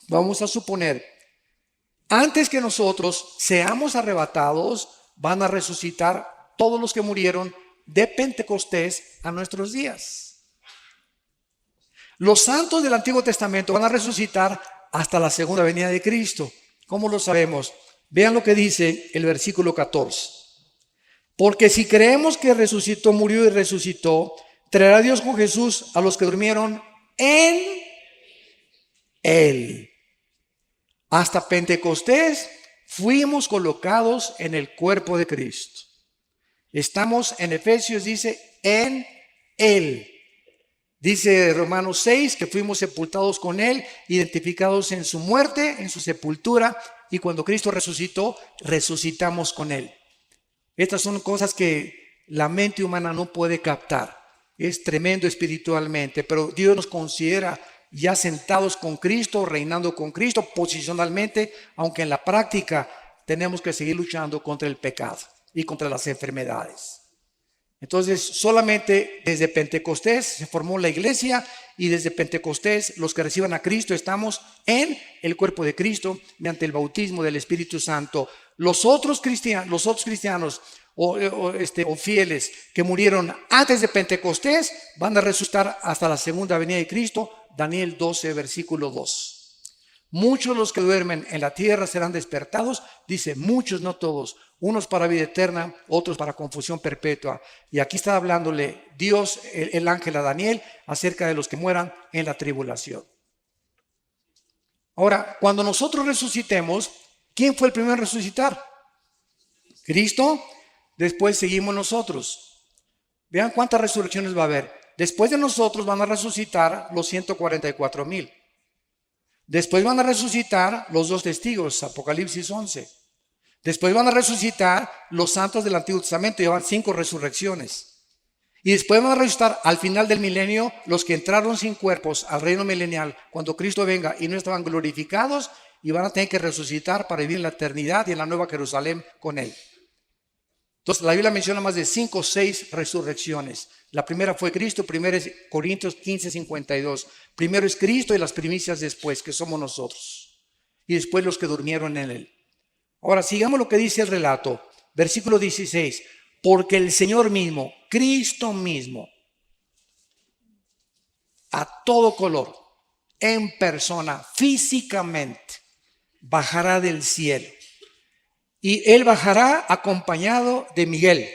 vamos a suponer, antes que nosotros seamos arrebatados, van a resucitar todos los que murieron de Pentecostés a nuestros días. Los santos del Antiguo Testamento van a resucitar hasta la segunda venida de Cristo. ¿Cómo lo sabemos? Vean lo que dice el versículo 14. Porque si creemos que resucitó, murió y resucitó, traerá Dios con Jesús a los que durmieron en Él. Hasta Pentecostés fuimos colocados en el cuerpo de Cristo. Estamos en Efesios, dice, en Él. Dice Romanos 6 que fuimos sepultados con Él, identificados en su muerte, en su sepultura, y cuando Cristo resucitó, resucitamos con Él. Estas son cosas que la mente humana no puede captar. Es tremendo espiritualmente, pero Dios nos considera ya sentados con Cristo, reinando con Cristo posicionalmente, aunque en la práctica tenemos que seguir luchando contra el pecado y contra las enfermedades. Entonces, solamente desde Pentecostés se formó la iglesia y desde Pentecostés los que reciban a Cristo estamos en el cuerpo de Cristo mediante el bautismo del Espíritu Santo. Los otros cristianos o fieles que murieron antes de Pentecostés van a resucitar hasta la segunda venida de Cristo. Daniel 12, versículo 2. Muchos los que duermen en la tierra serán despertados, dice muchos, no todos, unos para vida eterna, otros para confusión perpetua. Y aquí está hablándole Dios, el ángel a Daniel, acerca de los que mueran en la tribulación. Ahora, cuando nosotros resucitemos, ¿quién fue el primero en resucitar? Cristo. Después seguimos nosotros. Vean cuántas resurrecciones va a haber. Después de nosotros van a resucitar los 144,000. Después van a resucitar los 2 testigos, Apocalipsis 11. Después van a resucitar los santos del Antiguo Testamento, llevan 5 resurrecciones. Y después van a resucitar al final del milenio los que entraron sin cuerpos al reino milenial, cuando Cristo venga y no estaban glorificados, y van a tener que resucitar para vivir en la eternidad y en la nueva Jerusalén con Él. Entonces la Biblia menciona más de 5 o 6 resurrecciones. La primera fue Cristo, 1 Corintios 15:52. Primero es Cristo y las primicias después, que somos nosotros. Y después los que durmieron en él. Ahora sigamos lo que dice el relato. Versículo 16. Porque el Señor mismo, Cristo mismo, a todo color, en persona, físicamente, bajará del cielo. Y él bajará acompañado de Miguel,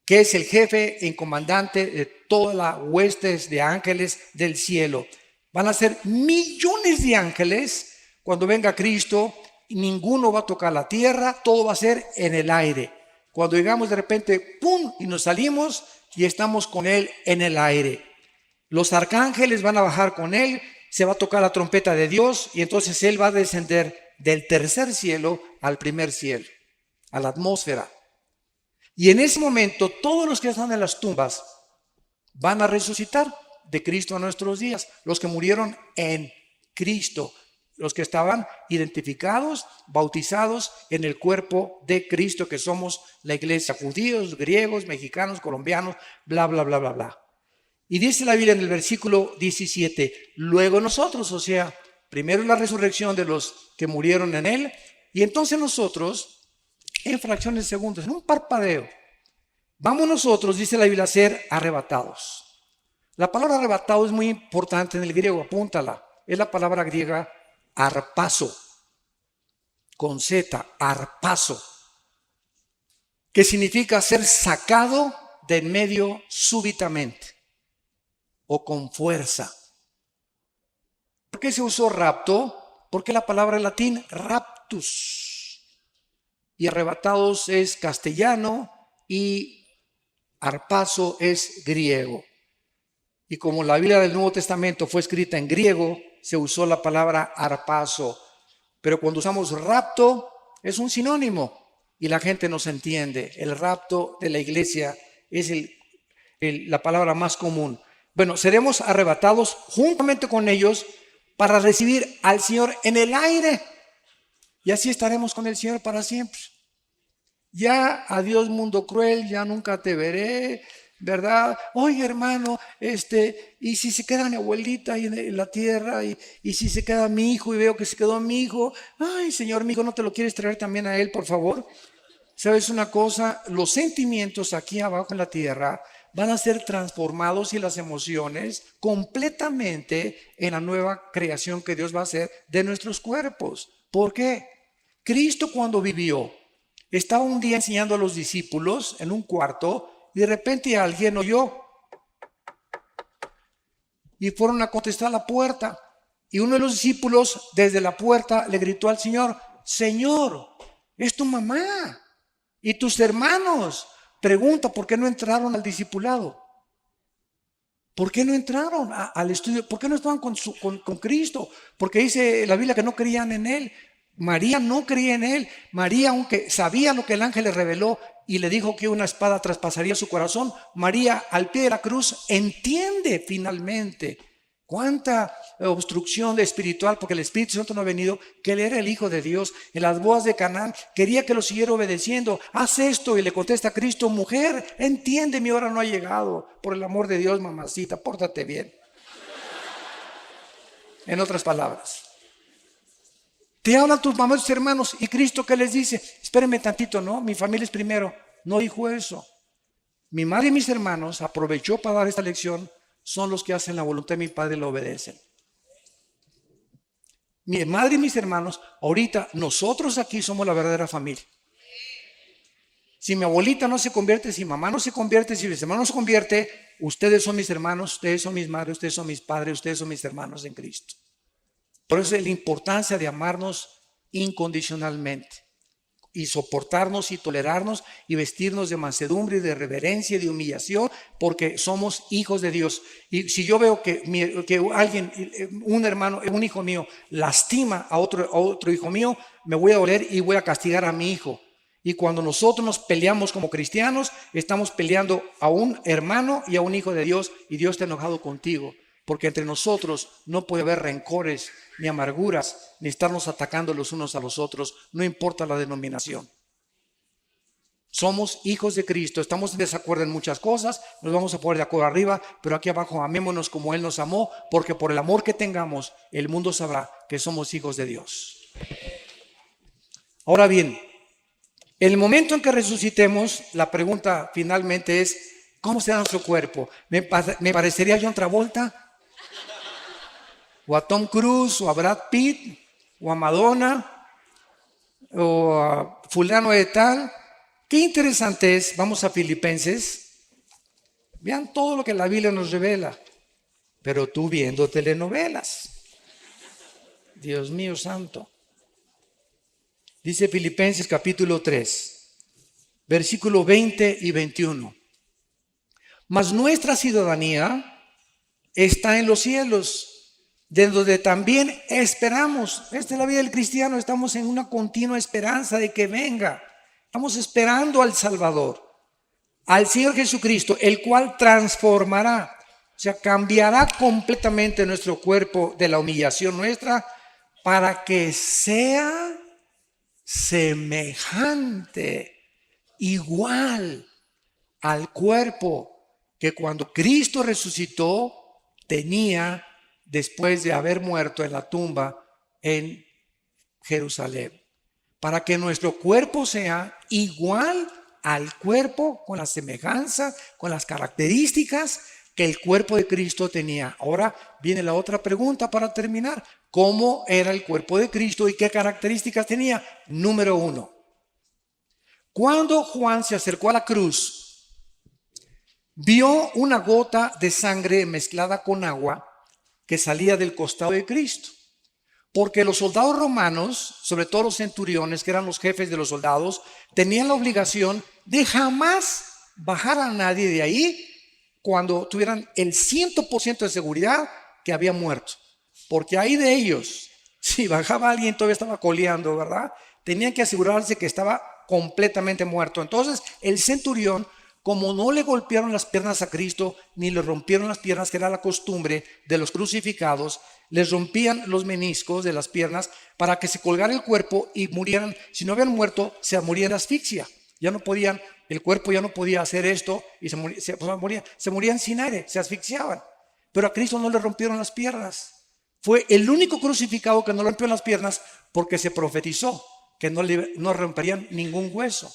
que es el jefe y comandante de todas las huestes de ángeles del cielo. Van a ser millones de ángeles cuando venga Cristo, y ninguno va a tocar la tierra, todo va a ser en el aire. Cuando llegamos de repente, ¡pum!, y nos salimos y estamos con él en el aire. Los arcángeles van a bajar con él, se va a tocar la trompeta de Dios y entonces él va a descender del tercer cielo al primer cielo, a la atmósfera. Y en ese momento todos los que están en las tumbas van a resucitar de Cristo a nuestros días. Los que murieron en Cristo, los que estaban identificados, bautizados en el cuerpo de Cristo, que somos la iglesia, judíos, griegos, mexicanos, colombianos, bla, bla, bla, bla, bla. Y dice la Biblia en el versículo 17, luego nosotros, o sea, primero la resurrección de los que murieron en él, y entonces nosotros, en fracciones de segundos, en un parpadeo, vamos nosotros, dice la Biblia, a ser arrebatados. La palabra arrebatado es muy importante en el griego, apúntala. Es la palabra griega arpazo, con Z, arpazo, que significa ser sacado de en medio súbitamente o con fuerza. ¿Por qué se usó rapto? Porque la palabra en latín raptus, y arrebatados es castellano y arpazo es griego. Y como la Biblia del Nuevo Testamento fue escrita en griego, se usó la palabra arpazo. Pero cuando usamos rapto, es un sinónimo y la gente nos entiende. El rapto de la iglesia es la palabra más común. Bueno, seremos arrebatados juntamente con ellos para recibir al Señor en el aire. Y así estaremos con el Señor para siempre. Ya, adiós mundo cruel, ya nunca te veré, ¿verdad? Oye, hermano, y si se queda mi abuelita ahí en la tierra, y si se queda mi hijo y veo que se quedó mi hijo, ay, Señor, mi hijo, ¿no te lo quieres traer también a él, por favor? ¿Sabes una cosa? Los sentimientos aquí abajo en la tierra van a ser transformados y las emociones completamente en la nueva creación que Dios va a hacer de nuestros cuerpos. ¿Por qué? Cristo cuando vivió, estaba un día enseñando a los discípulos en un cuarto y de repente alguien oyó y fueron a contestar a la puerta. Y uno de los discípulos desde la puerta le gritó al Señor, Señor, es tu mamá y tus hermanos. Pregunta, ¿por qué no entraron al discipulado? ¿Por qué no entraron al estudio? ¿Por qué no estaban con Cristo? Porque dice la Biblia que no creían en Él. María no creía en Él. María, aunque sabía lo que el ángel le reveló y le dijo que una espada traspasaría su corazón, María al pie de la cruz entiende finalmente cuánta obstrucción espiritual, porque el Espíritu Santo no ha venido, que Él era el Hijo de Dios. En las bodas de Canaán quería que lo siguiera obedeciendo. Haz esto, y le contesta a Cristo, mujer, entiende, mi hora no ha llegado. Por el amor de Dios, mamacita, pórtate bien. En otras palabras, te hablan tus mamás y tus hermanos, y Cristo, ¿qué les dice? Espérenme tantito, ¿no? Mi familia es primero. No dijo eso. Mi madre y mis hermanos aprovechó para dar esta lección. Son los que hacen la voluntad de mi Padre y lo obedecen. Mi madre y mis hermanos, ahorita nosotros aquí somos la verdadera familia. Si mi abuelita no se convierte, si mi mamá no se convierte, si mis hermanos no se convierte, ustedes son mis hermanos, ustedes son mis madres, ustedes son mis padres, ustedes son mis hermanos en Cristo. Por eso es la importancia de amarnos incondicionalmente y soportarnos y tolerarnos y vestirnos de mansedumbre y de reverencia y de humillación, porque somos hijos de Dios. Y si yo veo que alguien, un hermano, un hijo mío lastima a otro hijo mío, me voy a doler y voy a castigar a mi hijo. Y cuando nosotros nos peleamos como cristianos, estamos peleando a un hermano y a un hijo de Dios, y Dios está enojado contigo, porque entre nosotros no puede haber rencores, ni amarguras, ni estarnos atacando los unos a los otros, no importa la denominación. Somos hijos de Cristo, estamos en desacuerdo en muchas cosas, nos vamos a poner de acuerdo arriba, pero aquí abajo amémonos como Él nos amó, porque por el amor que tengamos, el mundo sabrá que somos hijos de Dios. Ahora bien, el momento en que resucitemos, la pregunta finalmente es, ¿cómo será nuestro cuerpo? ¿Me parecería a John Travolta? ¿O a Tom Cruise? ¿O a Brad Pitt? ¿O a Madonna? ¿O a fulano de tal? Qué interesante es, vamos a Filipenses, vean todo lo que la Biblia nos revela, pero tú viendo telenovelas, Dios mío santo. Dice Filipenses capítulo 3, versículo 20 y 21. Mas nuestra ciudadanía está en los cielos, de donde también esperamos. Esta es la vida del cristiano, estamos en una continua esperanza de que venga. Estamos esperando al Salvador, al Señor Jesucristo, el cual transformará, o sea, cambiará completamente nuestro cuerpo de la humillación nuestra para que sea semejante, igual al cuerpo que cuando Cristo resucitó tenía después de haber muerto en la tumba en Jerusalén. Para que nuestro cuerpo sea igual al cuerpo, con la semejanza, con las características que el cuerpo de Cristo tenía. Ahora viene la otra pregunta para terminar. ¿Cómo era el cuerpo de Cristo y qué características tenía? Número 1. Cuando Juan se acercó a la cruz, vio una gota de sangre mezclada con agua que salía del costado de Cristo. Porque los soldados romanos, sobre todo los centuriones, que eran los jefes de los soldados, tenían la obligación de jamás bajar a nadie de ahí cuando tuvieran el 100% de seguridad que había muerto. Porque ahí de ellos, si bajaba alguien todavía estaba coleando, ¿verdad? Tenían que asegurarse que estaba completamente muerto. Entonces el centurión, como no le golpearon las piernas a Cristo, ni le rompieron las piernas, que era la costumbre de los crucificados, les rompían los meniscos de las piernas para que se colgara el cuerpo y murieran. Si no habían muerto, se morían de asfixia. Ya no podían, el cuerpo ya no podía hacer esto y se morían sin aire, se asfixiaban. Pero a Cristo no le rompieron las piernas. Fue el único crucificado que no le rompió las piernas porque se profetizó que no romperían ningún hueso.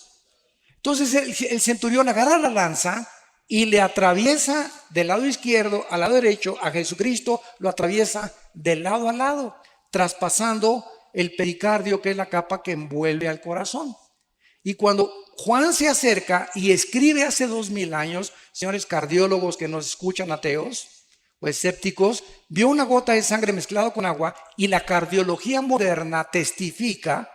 Entonces el centurión agarra la lanza y le atraviesa del lado izquierdo al lado derecho a Jesucristo, lo atraviesa de lado a lado, traspasando el pericardio, que es la capa que envuelve al corazón. Y cuando Juan se acerca y escribe hace 2000 años, señores cardiólogos que nos escuchan, ateos o escépticos, vio una gota de sangre mezclada con agua, y la cardiología moderna testifica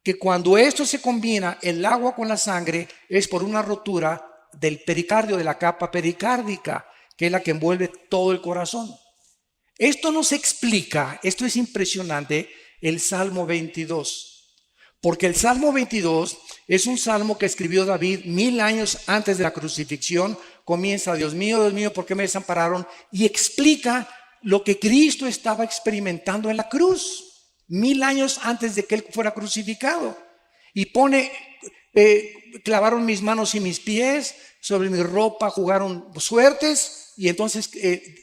que cuando esto se combina, el agua con la sangre, es por una rotura del pericardio, de la capa pericárdica, que es la que envuelve todo el corazón. Esto nos explica, esto es impresionante, el Salmo 22. Porque el Salmo 22 es un salmo que escribió David 1000 años antes de la crucifixión. Comienza: Dios mío, ¿por qué me desampararon? Y explica lo que Cristo estaba experimentando en la cruz 1000 años antes de que Él fuera crucificado. Y pone, clavaron mis manos y mis pies, sobre mi ropa jugaron suertes. Y entonces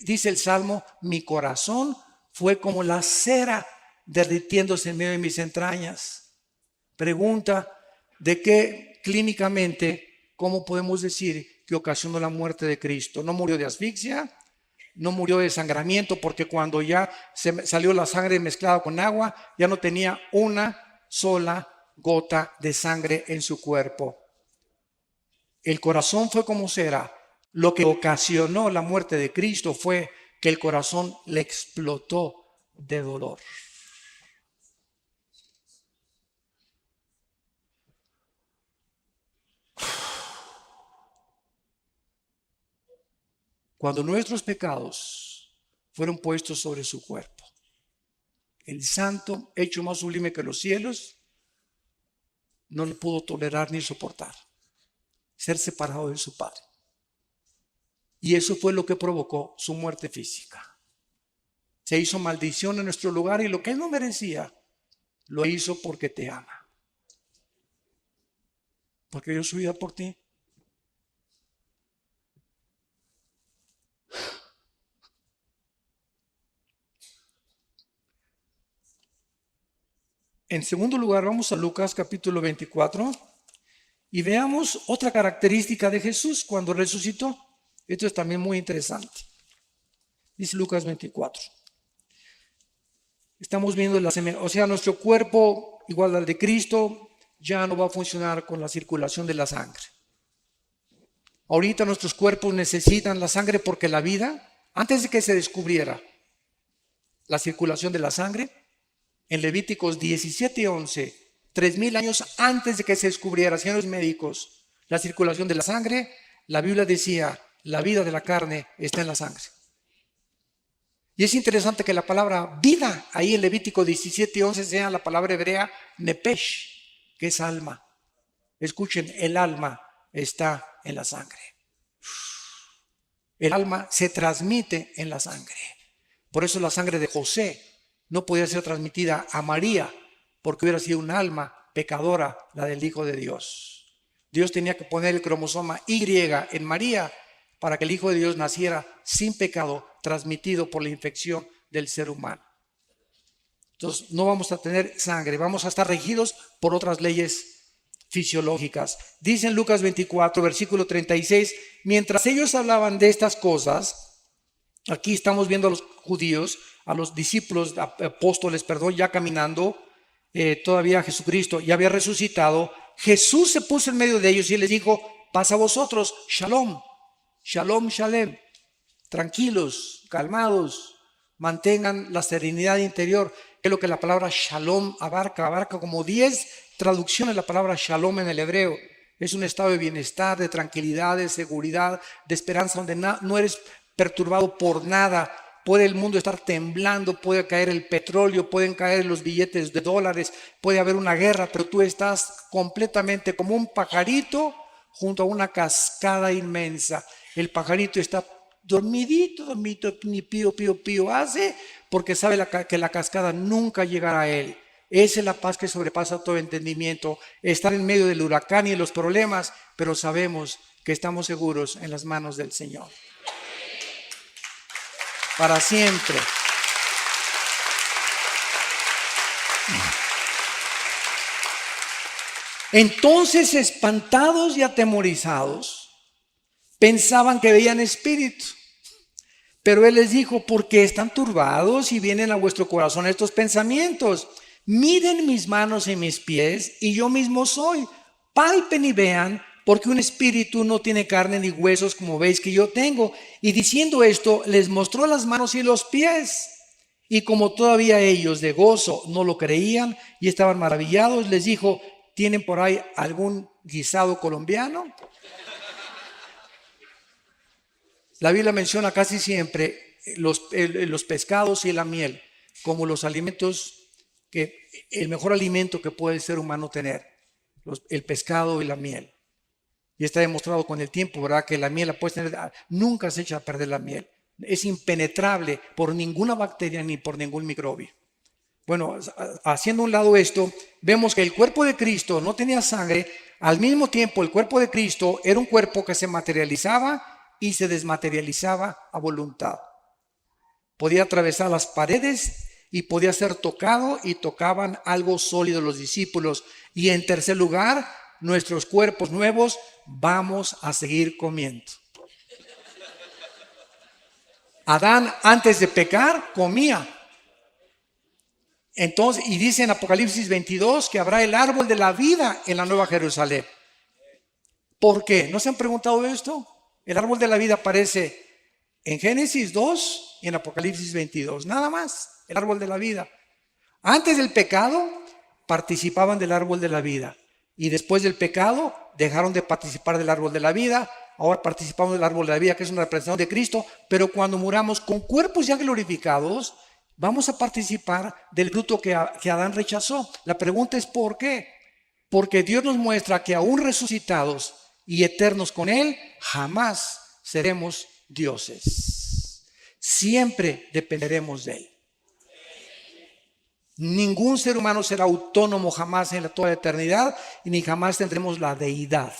dice el Salmo: mi corazón fue como la cera derritiéndose en medio de mis entrañas. Pregunta: ¿de qué clínicamente, cómo podemos decir que ocasionó la muerte de Cristo? ¿No murió de asfixia? ¿No murió de desangramiento? Porque cuando ya salió la sangre mezclada con agua, ya no tenía una sola gota de sangre en su cuerpo. El corazón fue como cera. Lo que ocasionó la muerte de Cristo fue que el corazón le explotó de dolor. Cuando nuestros pecados fueron puestos sobre su cuerpo, el santo, hecho más sublime que los cielos, no le pudo tolerar ni soportar ser separado de su Padre. Y eso fue lo que provocó su muerte física. Se hizo maldición en nuestro lugar, y lo que Él no merecía, lo hizo porque te ama. porque dio su vida por ti. En segundo lugar, vamos a Lucas capítulo 24 y veamos otra característica de Jesús cuando resucitó. Esto es también muy interesante. Dice Lucas 24. Estamos viendo nuestro cuerpo, igual al de Cristo, ya no va a funcionar con la circulación de la sangre. Ahorita nuestros cuerpos necesitan la sangre porque la vida, antes de que se descubriera la circulación de la sangre, en Levíticos 17:11, 3000 años antes de que se descubriera, señores médicos, la circulación de la sangre, la Biblia decía, la vida de la carne está en la sangre. Y es interesante que la palabra vida, ahí en Levítico 17:11, sea la palabra hebrea nepesh, que es alma. Escuchen, el alma está en la sangre. El alma se transmite en la sangre. Por eso la sangre de José no podía ser transmitida a María, porque hubiera sido un alma pecadora, la del Hijo de Dios. Dios tenía que poner el cromosoma Y en María para que el Hijo de Dios naciera sin pecado, transmitido por la infección del ser humano. Entonces no vamos a tener sangre, vamos a estar regidos por otras leyes fisiológicas. Dice en Lucas 24, versículo 36, mientras ellos hablaban de estas cosas, aquí estamos viendo a los judíos, a los discípulos, apóstoles, ya caminando, todavía Jesucristo ya había resucitado. Jesús se puso en medio de ellos y les dijo, paz a vosotros, shalom, shalom, shalem, tranquilos, calmados, mantengan la serenidad interior, que es lo que la palabra shalom abarca como 10 traducciones la palabra shalom en el hebreo. Es un estado de bienestar, de tranquilidad, de seguridad, de esperanza, donde no eres perturbado por nada. Puede el mundo estar temblando, puede caer el petróleo, pueden caer los billetes de dólares, puede haber una guerra, pero tú estás completamente como un pajarito junto a una cascada inmensa. El pajarito está dormidito, ni pío, pío, pío hace, porque sabe que la cascada nunca llegará a él. Esa es la paz que sobrepasa todo entendimiento. Estar en medio del huracán y de los problemas, pero sabemos que estamos seguros en las manos del Señor. Para siempre. Entonces, espantados y atemorizados, pensaban que veían espíritus. Pero Él les dijo, ¿por qué están turbados y vienen a vuestro corazón estos pensamientos? Miren mis manos y mis pies, y yo mismo soy. Palpen y vean, porque un espíritu no tiene carne ni huesos, como veis que yo tengo. Y diciendo esto, les mostró las manos y los pies. Y como todavía ellos de gozo no lo creían y estaban maravillados, les dijo, ¿tienen por ahí algún guisado colombiano? La Biblia menciona casi siempre los pescados y la miel como los alimentos, el mejor alimento que puede el ser humano tener, el pescado y la miel. Y está demostrado con el tiempo, ¿verdad? Que la miel la puedes tener, nunca se echa a perder la miel. Es impenetrable por ninguna bacteria ni por ningún microbio. Bueno, haciendo a un lado esto, vemos que el cuerpo de Cristo no tenía sangre. Al mismo tiempo, el cuerpo de Cristo era un cuerpo que se materializaba y se desmaterializaba a voluntad. Podía atravesar las paredes y podía ser tocado, y tocaban algo sólido los discípulos. Y en tercer lugar, nuestros cuerpos nuevos vamos a seguir comiendo. Adán, antes de pecar, comía. Entonces, y dice en Apocalipsis 22 que habrá el árbol de la vida en la Nueva Jerusalén. ¿Por qué? ¿No se han preguntado esto? El árbol de la vida aparece en Génesis 2 y en Apocalipsis 22. Nada más, el árbol de la vida. Antes del pecado, participaban del árbol de la vida. Y después del pecado, dejaron de participar del árbol de la vida. Ahora participamos del árbol de la vida, que es una representación de Cristo. Pero cuando muramos con cuerpos ya glorificados, vamos a participar del fruto que Adán rechazó. La pregunta es ¿por qué? Porque Dios nos muestra que aún resucitados y eternos con Él, jamás seremos dioses. Siempre dependeremos de Él. Ningún ser humano será autónomo jamás en toda la eternidad y ni jamás tendremos la deidad.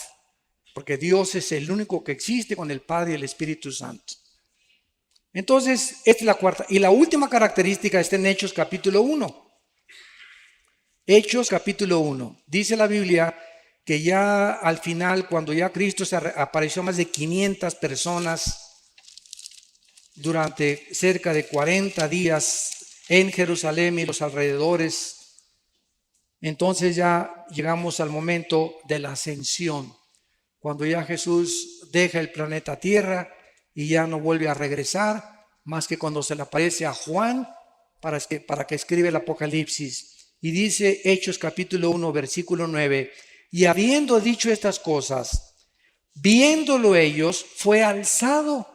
Porque Dios es el único que existe con el Padre y el Espíritu Santo. Entonces, esta es la cuarta. Y la última característica está en Hechos capítulo 1. Hechos capítulo 1. Dice la Biblia que ya al final, cuando ya Cristo se apareció a más de 500 personas durante cerca de 40 días en Jerusalén y los alrededores, entonces ya llegamos al momento de la ascensión, cuando ya Jesús deja el planeta Tierra y ya no vuelve a regresar, más que cuando se le aparece a Juan para que escribe el Apocalipsis. Y dice Hechos capítulo 1, versículo 9, y habiendo dicho estas cosas, viéndolo ellos, fue alzado.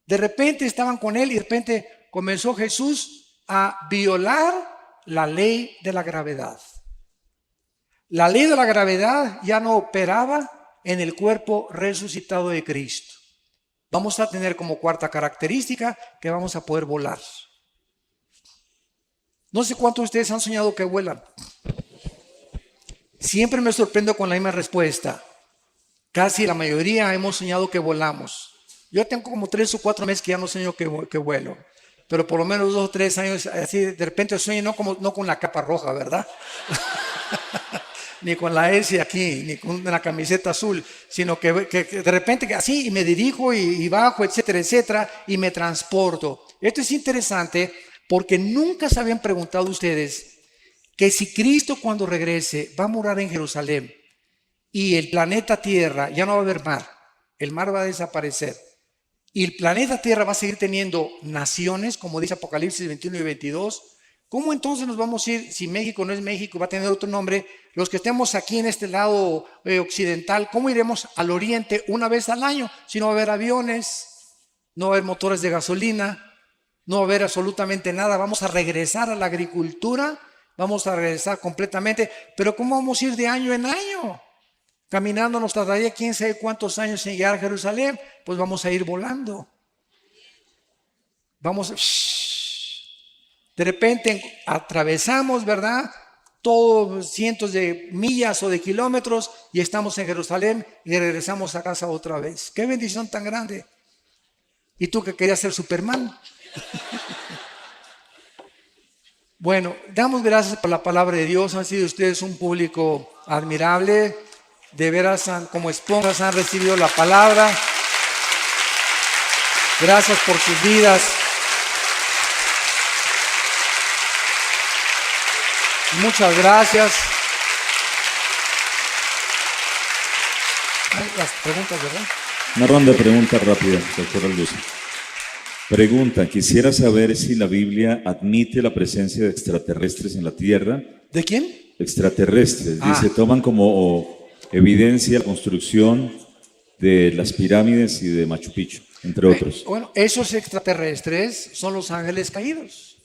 De repente estaban con él y de repente comenzó Jesús a violar la ley de la gravedad. La ley de la gravedad ya no operaba en el cuerpo resucitado de Cristo. Vamos a tener como cuarta característica que vamos a poder volar. No sé cuántos de ustedes han soñado que vuelan. Siempre me sorprendo con la misma respuesta. Casi la mayoría hemos soñado que volamos. Yo tengo como 3 o 4 meses que ya no sueño que vuelo. Pero por lo menos 2 o 3 años, así de repente sueño no con la capa roja, ¿verdad? Ni con la S aquí, ni con la camiseta azul, sino que de repente así y me dirijo y bajo, etcétera, etcétera, y me transporto. Esto es interesante porque nunca se habían preguntado ustedes que si Cristo cuando regrese va a morar en Jerusalén y el planeta Tierra ya no va a haber mar, el mar va a desaparecer y el planeta Tierra va a seguir teniendo naciones, como dice Apocalipsis 21 y 22, ¿cómo entonces nos vamos a ir si México no es México, va a tener otro nombre? Los que estemos aquí en este lado occidental, ¿cómo iremos al oriente una vez al año? Si no va a haber aviones, no va a haber motores de gasolina, no va a haber absolutamente nada, vamos a regresar a la agricultura, vamos a regresar completamente, pero ¿cómo vamos a ir de año en año? Caminando nos tardaría quién sabe cuántos años en llegar a Jerusalén, pues vamos a ir volando. De repente atravesamos, ¿verdad? Todos cientos de millas o de kilómetros y estamos en Jerusalén y regresamos a casa otra vez. ¡Qué bendición tan grande! ¿Y tú que querías ser Superman? Bueno, damos gracias por la palabra de Dios. Han sido ustedes un público admirable. De veras, como esponjas han recibido la palabra. Gracias por sus vidas. Muchas gracias. Las preguntas, ¿verdad? Una ronda de preguntas rápidas, doctor Alduzo. Pregunta, quisiera saber si la Biblia admite la presencia de extraterrestres en la Tierra. ¿De quién? Extraterrestres. Dice, toman como evidencia la construcción de las pirámides y de Machu Picchu, entre otros. Bueno, esos extraterrestres son los ángeles caídos,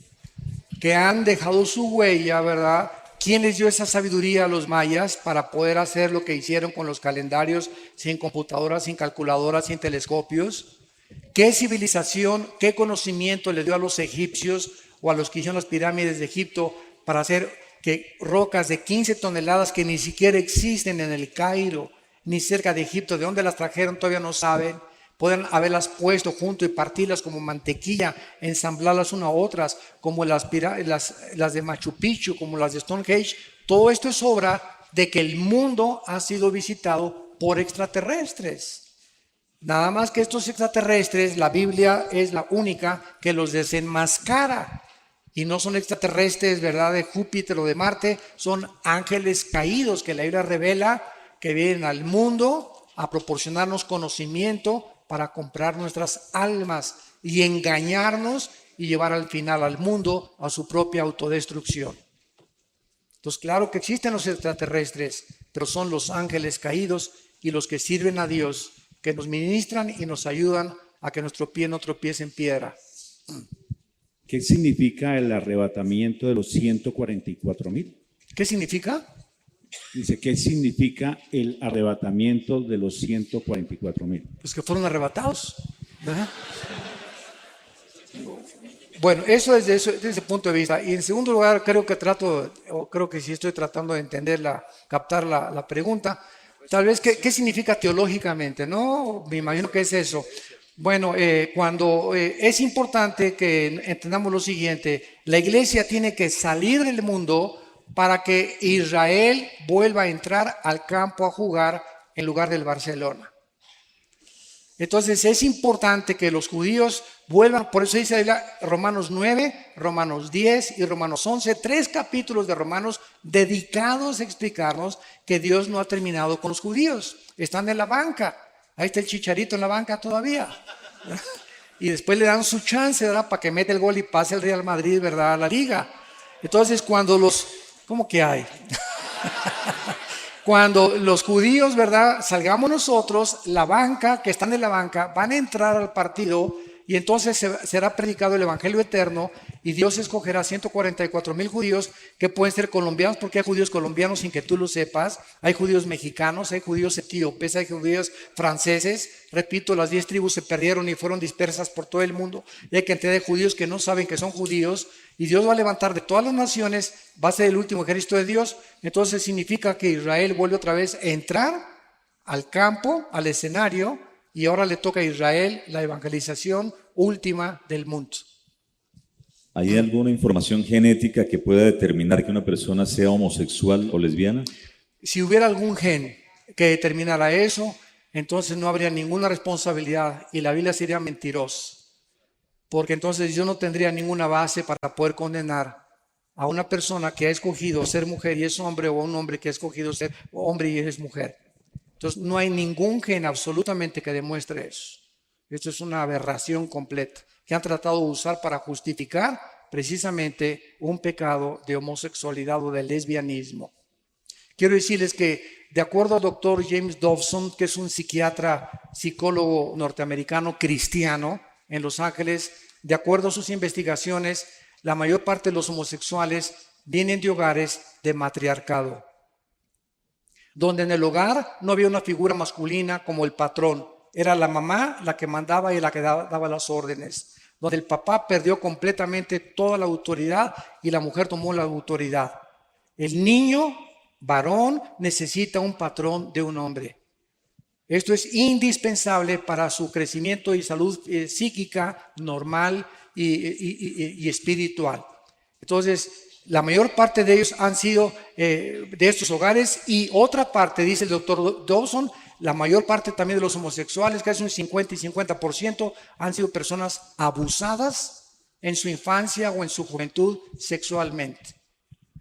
que han dejado su huella, ¿verdad? ¿Quién les dio esa sabiduría a los mayas para poder hacer lo que hicieron con los calendarios sin computadoras, sin calculadoras, sin telescopios? ¿Qué civilización, qué conocimiento le dio a los egipcios o a los que hicieron las pirámides de Egipto para hacer que rocas de 15 toneladas que ni siquiera existen en el Cairo, ni cerca de Egipto, de dónde las trajeron todavía no saben, pueden haberlas puesto junto y partirlas como mantequilla, ensamblarlas una a otras, como las de Machu Picchu, como las de Stonehenge? Todo esto es obra de que el mundo ha sido visitado por extraterrestres. Nada más que estos extraterrestres, la Biblia es la única que los desenmascara. Y no son extraterrestres, ¿verdad?, de Júpiter o de Marte, son ángeles caídos que la Biblia revela que vienen al mundo a proporcionarnos conocimiento para comprar nuestras almas y engañarnos y llevar al final al mundo a su propia autodestrucción. Entonces, claro que existen los extraterrestres, pero son los ángeles caídos y los que sirven a Dios, que nos ministran y nos ayudan a que nuestro pie no tropiece en piedra. ¿Qué significa el arrebatamiento de los 144,000? ¿Qué significa? Dice, ¿qué significa el arrebatamiento de los 144,000? Pues que fueron arrebatados, ¿verdad? Bueno, eso es desde ese punto de vista. Y en segundo lugar, creo que sí estoy tratando de captar la pregunta. Tal vez, ¿qué significa teológicamente? No, me imagino que es eso. Bueno, es importante que entendamos lo siguiente: la iglesia tiene que salir del mundo para que Israel vuelva a entrar al campo a jugar en lugar del Barcelona. Entonces es importante que los judíos vuelvan, por eso dice Romanos 9, Romanos 10 y Romanos 11, 3 capítulos de Romanos dedicados a explicarnos que Dios no ha terminado con los judíos. Están en la banca, ahí está el Chicharito en la banca todavía. Y después le dan su chance, ¿verdad?, para que mete el gol y pase el Real Madrid, ¿verdad?, a la liga. Entonces ¿cómo que hay? Cuando los judíos, ¿verdad?, salgamos nosotros, la banca, que están en la banca, van a entrar al partido y entonces será predicado el Evangelio eterno y Dios escogerá 144,000 judíos que pueden ser colombianos, porque hay judíos colombianos sin que tú lo sepas, hay judíos mexicanos, hay judíos etíopes, hay judíos franceses. Repito, las 10 tribus se perdieron y fueron dispersas por todo el mundo y hay cantidad de judíos que no saben que son judíos. Y Dios va a levantar de todas las naciones, va a ser el último ejército de Dios. Entonces significa que Israel vuelve otra vez a entrar al campo, al escenario, y ahora le toca a Israel la evangelización última del mundo. ¿Hay alguna información genética que pueda determinar que una persona sea homosexual o lesbiana? Si hubiera algún gen que determinara eso, entonces no habría ninguna responsabilidad y la Biblia sería mentirosa. Porque entonces yo no tendría ninguna base para poder condenar a una persona que ha escogido ser mujer y es hombre, o a un hombre que ha escogido ser hombre y es mujer. Entonces no hay ningún gen absolutamente que demuestre eso. Esto es una aberración completa que han tratado de usar para justificar precisamente un pecado de homosexualidad o de lesbianismo. Quiero decirles que de acuerdo al doctor James Dobson, que es un psiquiatra, psicólogo norteamericano cristiano en Los Ángeles, de acuerdo a sus investigaciones, la mayor parte de los homosexuales vienen de hogares de matriarcado, donde en el hogar no había una figura masculina como el patrón. Era la mamá la que mandaba y la que daba las órdenes, donde el papá perdió completamente toda la autoridad y la mujer tomó la autoridad. El niño varón necesita un patrón de un hombre. Esto es indispensable para su crecimiento y salud psíquica normal y espiritual. Entonces, la mayor parte de ellos han sido de estos hogares, y otra parte, dice el doctor Dawson, la mayor parte también de los homosexuales, casi un 50 y 50%, han sido personas abusadas en su infancia o en su juventud sexualmente.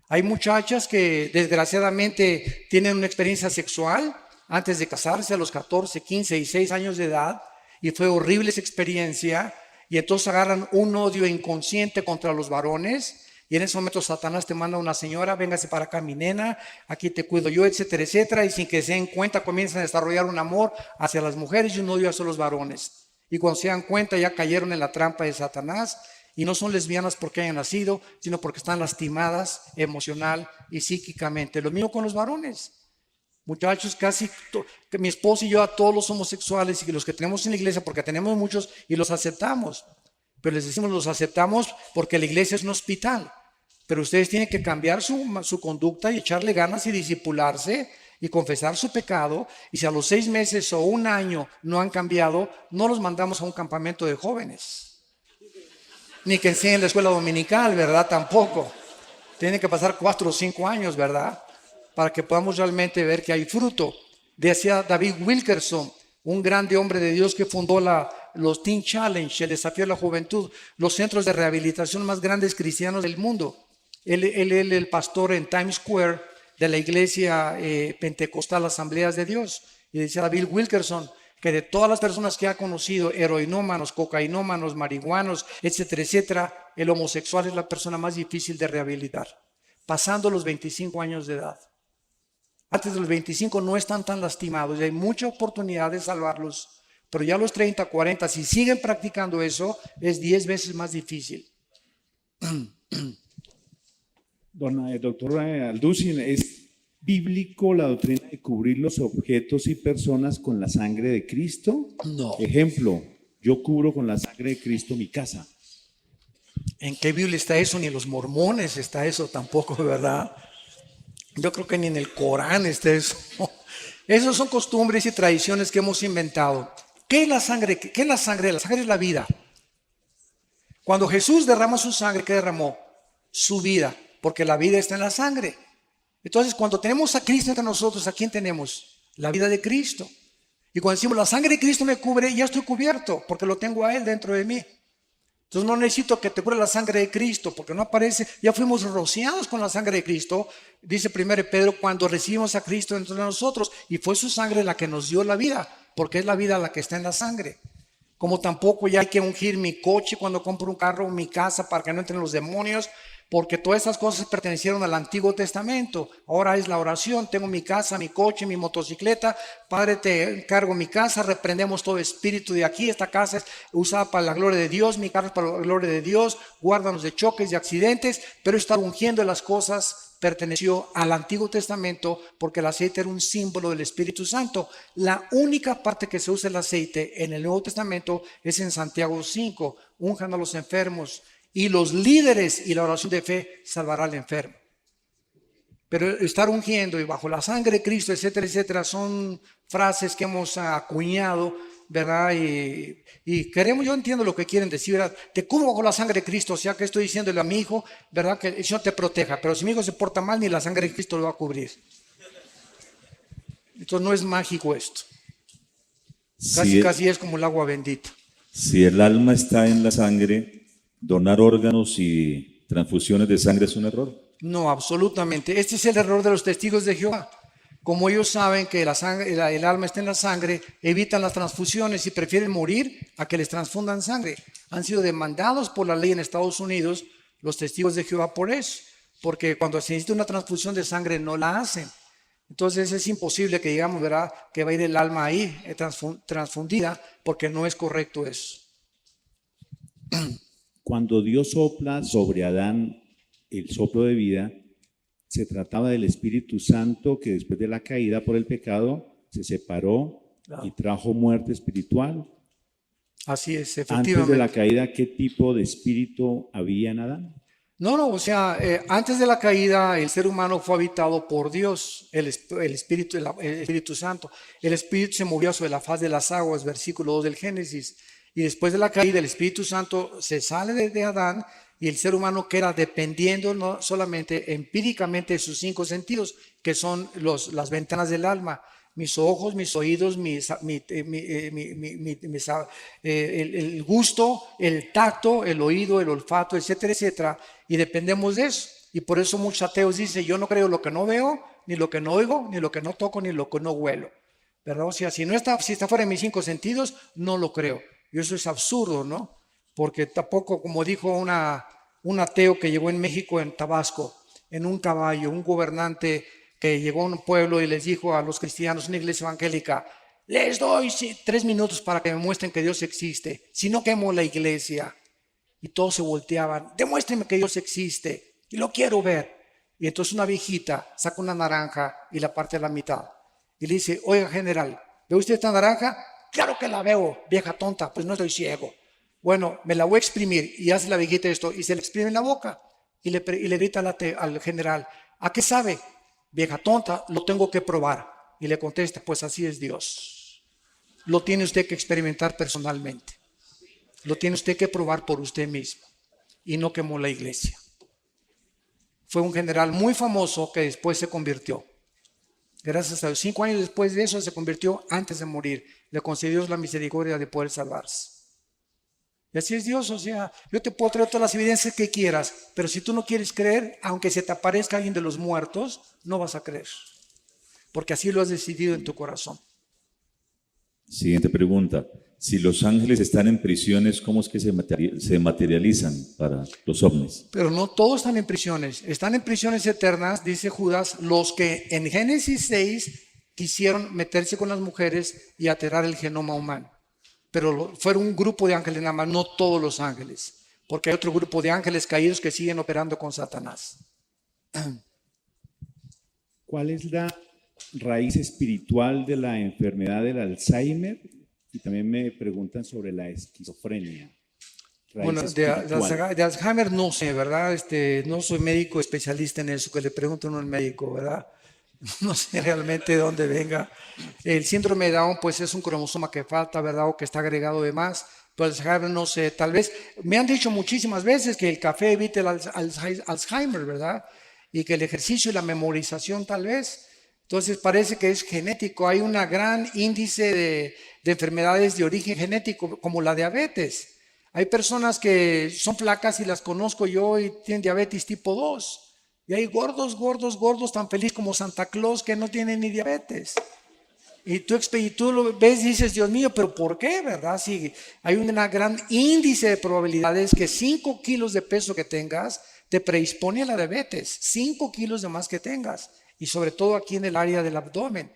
Hay muchachas que desgraciadamente tienen una experiencia sexual antes de casarse a los 14, 15 y 6 años de edad, y fue horrible esa experiencia, y entonces agarran un odio inconsciente contra los varones, y en ese momento Satanás te manda a una señora: véngase para acá, mi nena, aquí te cuido yo, etcétera, etcétera, y sin que se den cuenta comienzan a desarrollar un amor hacia las mujeres y un odio hacia los varones, y cuando se dan cuenta ya cayeron en la trampa de Satanás, y no son lesbianas porque hayan nacido, sino porque están lastimadas emocional y psíquicamente. Lo mismo con los varones. Muchachos, que mi esposo y yo, a todos los homosexuales y los que tenemos en la iglesia, porque tenemos muchos y los aceptamos, pero les decimos los aceptamos porque la iglesia es un hospital, pero ustedes tienen que cambiar su conducta y echarle ganas y discipularse y confesar su pecado, y si a los 6 meses o un año no han cambiado, no los mandamos a un campamento de jóvenes, ni que enseñen la escuela dominical, ¿verdad? Tampoco. Tienen que pasar 4 o 5 años, ¿verdad?, para que podamos realmente ver que hay fruto. Decía David Wilkerson, un grande hombre de Dios que fundó los Teen Challenge, el desafío de la juventud, los centros de rehabilitación más grandes cristianos del mundo. Él el pastor en Times Square de la iglesia pentecostal Asambleas de Dios. Y decía David Wilkerson que de todas las personas que ha conocido, heroinómanos, cocainómanos, marihuanos, etcétera, etcétera, el homosexual es la persona más difícil de rehabilitar, pasando los 25 años de edad. Antes de los 25 no están tan lastimados y hay mucha oportunidad de salvarlos, pero ya a los 30, 40, si siguen practicando eso, es 10 veces más difícil. Doctor Alducin, ¿es bíblico la doctrina de cubrir los objetos y personas con la sangre de Cristo? No. Ejemplo, yo cubro con la sangre de Cristo mi casa. ¿En qué Biblia está eso? Ni en los mormones está eso tampoco, ¿verdad? Yo creo que ni en el Corán está eso. Esas son costumbres y tradiciones que hemos inventado. ¿Qué es la sangre? ¿Qué es la sangre? La sangre es la vida. Cuando Jesús derrama su sangre, ¿qué derramó? Su vida, porque la vida está en la sangre. Entonces, cuando tenemos a Cristo entre nosotros, ¿a quién tenemos? La vida de Cristo. Y cuando decimos, la sangre de Cristo me cubre, ya estoy cubierto, porque lo tengo a Él dentro de mí. Entonces no necesito que te cure la sangre de Cristo, porque no aparece, ya fuimos rociados con la sangre de Cristo, dice 1 Pedro, cuando recibimos a Cristo dentro de nosotros, y fue su sangre la que nos dio la vida, porque es la vida la que está en la sangre. Como tampoco ya hay que ungir mi coche cuando compro un carro o mi casa para que no entren los demonios, porque todas esas cosas pertenecieron al Antiguo Testamento. Ahora es la oración, tengo mi casa, mi coche, mi motocicleta. Padre, te encargo mi casa, reprendemos todo espíritu de aquí. Esta casa es usada para la gloria de Dios, mi carro es para la gloria de Dios. Guárdanos de choques y accidentes, pero estar ungiendo las cosas perteneció al Antiguo Testamento porque el aceite era un símbolo del Espíritu Santo. La única parte que se usa el aceite en el Nuevo Testamento es en Santiago 5, unjan a los enfermos y los líderes y la oración de fe salvará al enfermo. Pero estar ungiendo y bajo la sangre de Cristo, etcétera, etcétera, son frases que hemos acuñado, ¿verdad? Y queremos, yo entiendo lo que quieren decir, ¿verdad? Te cubro bajo la sangre de Cristo, o sea que estoy diciéndole a mi hijo, ¿verdad? Que el Señor te proteja, pero si mi hijo se porta mal, ni la sangre de Cristo lo va a cubrir. Entonces no es mágico esto. Casi es como el agua bendita. Si el alma está en la sangre, donar órganos y transfusiones de sangre es un error. No, absolutamente. Este es el error de los testigos de Jehová. Como ellos saben que la sangre, el alma está en la sangre, evitan las transfusiones y prefieren morir a que les transfundan sangre. Han sido demandados por la ley en Estados Unidos los testigos de Jehová por eso, porque cuando se necesita una transfusión de sangre no la hacen. Entonces es imposible que digamos, ¿verdad?, que va a ir el alma ahí transfundida, porque no es correcto eso. Cuando Dios sopla sobre Adán el soplo de vida, se trataba del Espíritu Santo que después de la caída por el pecado se separó y trajo muerte espiritual. Así es, efectivamente. Antes de la caída, ¿qué tipo de espíritu había en Adán? No, o sea, antes de la caída el ser humano fue habitado por Dios, el Espíritu Santo. El Espíritu se movió sobre la faz de las aguas, versículo 2 del Génesis. Y después de la caída el Espíritu Santo se sale de Adán y el ser humano queda dependiendo no solamente empíricamente de sus 5 sentidos, que son las ventanas del alma. Mis ojos, mis oídos, el gusto, el tacto, el oído, el olfato, etcétera, etcétera. Y dependemos de eso. Y por eso muchos ateos dicen, yo no creo lo que no veo, ni lo que no oigo, ni lo que no toco, ni lo que no huelo. ¿Verdad? O sea, si está fuera de mis 5 sentidos, no lo creo. Y eso es absurdo, ¿no? Porque tampoco, como dijo un ateo que llegó en México, en Tabasco, en un caballo, un gobernante que llegó a un pueblo y les dijo a los cristianos, una iglesia evangélica, les doy 3 minutos para que me muestren que Dios existe, si no quemo la iglesia. Y todos se volteaban, demuéstrenme que Dios existe, y lo quiero ver. Y entonces una viejita saca una naranja y la parte a la mitad. Y le dice, oiga general, ¿ve usted esta naranja? Claro que la veo, vieja tonta, pues no estoy ciego. Bueno, me la voy a exprimir. Y hace la viejita esto y se le exprime en la boca. Y le grita al general, ¿a qué sabe? Vieja tonta, lo tengo que probar. Y le contesta, pues así es Dios. Lo tiene usted que experimentar personalmente. Lo tiene usted que probar por usted mismo. Y no quemó la iglesia. Fue un general muy famoso que después se convirtió. Gracias a Dios. 5 años después de eso se convirtió antes de morir. Le concedió Dios la misericordia de poder salvarse. Y así es Dios, o sea, yo te puedo traer todas las evidencias que quieras, pero si tú no quieres creer, aunque se te aparezca alguien de los muertos, no vas a creer. Porque así lo has decidido en tu corazón. Siguiente pregunta. Si los ángeles están en prisiones, ¿cómo es que se materializan para los ovnis? Pero no todos están en prisiones. Están en prisiones eternas, dice Judas, los que en Génesis 6 quisieron meterse con las mujeres y alterar el genoma humano. Pero fueron un grupo de ángeles nada más, no todos los ángeles. Porque hay otro grupo de ángeles caídos que siguen operando con Satanás. ¿Cuál es la raíz espiritual de la enfermedad del Alzheimer? Y también me preguntan sobre la esquizofrenia. Bueno, raíz de espiritual. de Alzheimer no sé, ¿verdad? No soy médico especialista en eso, que le pregunto a uno al médico, ¿verdad? No sé realmente de dónde venga. El síndrome de Down, pues es un cromosoma que falta, ¿verdad? O que está agregado de más. Pero Alzheimer no sé, tal vez. Me han dicho muchísimas veces que el café evita el Alzheimer, ¿verdad? Y que el ejercicio y la memorización tal vez. Entonces parece que es genético. Hay un gran índice de enfermedades de origen genético, como la diabetes. Hay personas que son flacas y las conozco yo y tienen diabetes tipo 2. Y hay gordos, gordos, gordos, tan feliz como Santa Claus que no tienen ni diabetes. Y tú lo ves y dices, Dios mío, pero ¿por qué, verdad? Si hay un gran índice de probabilidades que 5 kilos de peso que tengas te predispone a la diabetes, 5 kilos de más que tengas, y sobre todo aquí en el área del abdomen.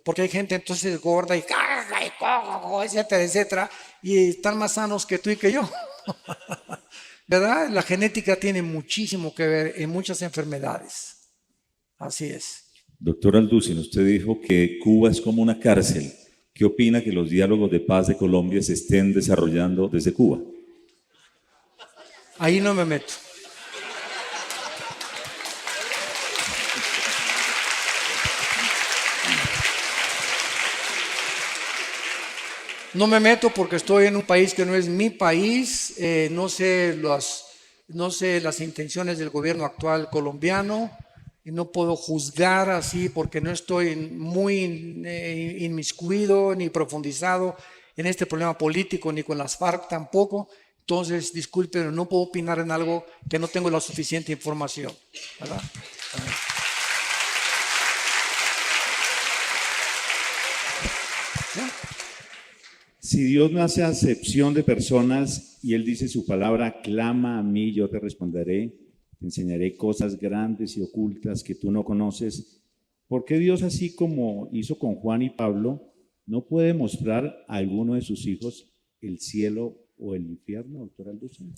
Porque hay gente entonces gorda y etcétera, etcétera, y están más sanos que tú y que yo. ¿Verdad? La genética tiene muchísimo que ver en muchas enfermedades. Así es. Doctor Alducin, usted dijo que Cuba es como una cárcel. ¿Qué opina que los diálogos de paz de Colombia se estén desarrollando desde Cuba? Ahí no me meto. No me meto porque estoy en un país que no es mi país, no sé las intenciones del gobierno actual colombiano y no puedo juzgar así porque no estoy muy inmiscuido ni profundizado en este problema político ni con las FARC tampoco. Entonces, disculpen, no puedo opinar en algo que no tengo la suficiente información, ¿verdad? Si Dios no hace acepción de personas y Él dice su palabra, clama a mí, yo te responderé, te enseñaré cosas grandes y ocultas que tú no conoces, ¿por qué Dios, así como hizo con Juan y Pablo, no puede mostrar a alguno de sus hijos el cielo o el infierno, doctor Alducin?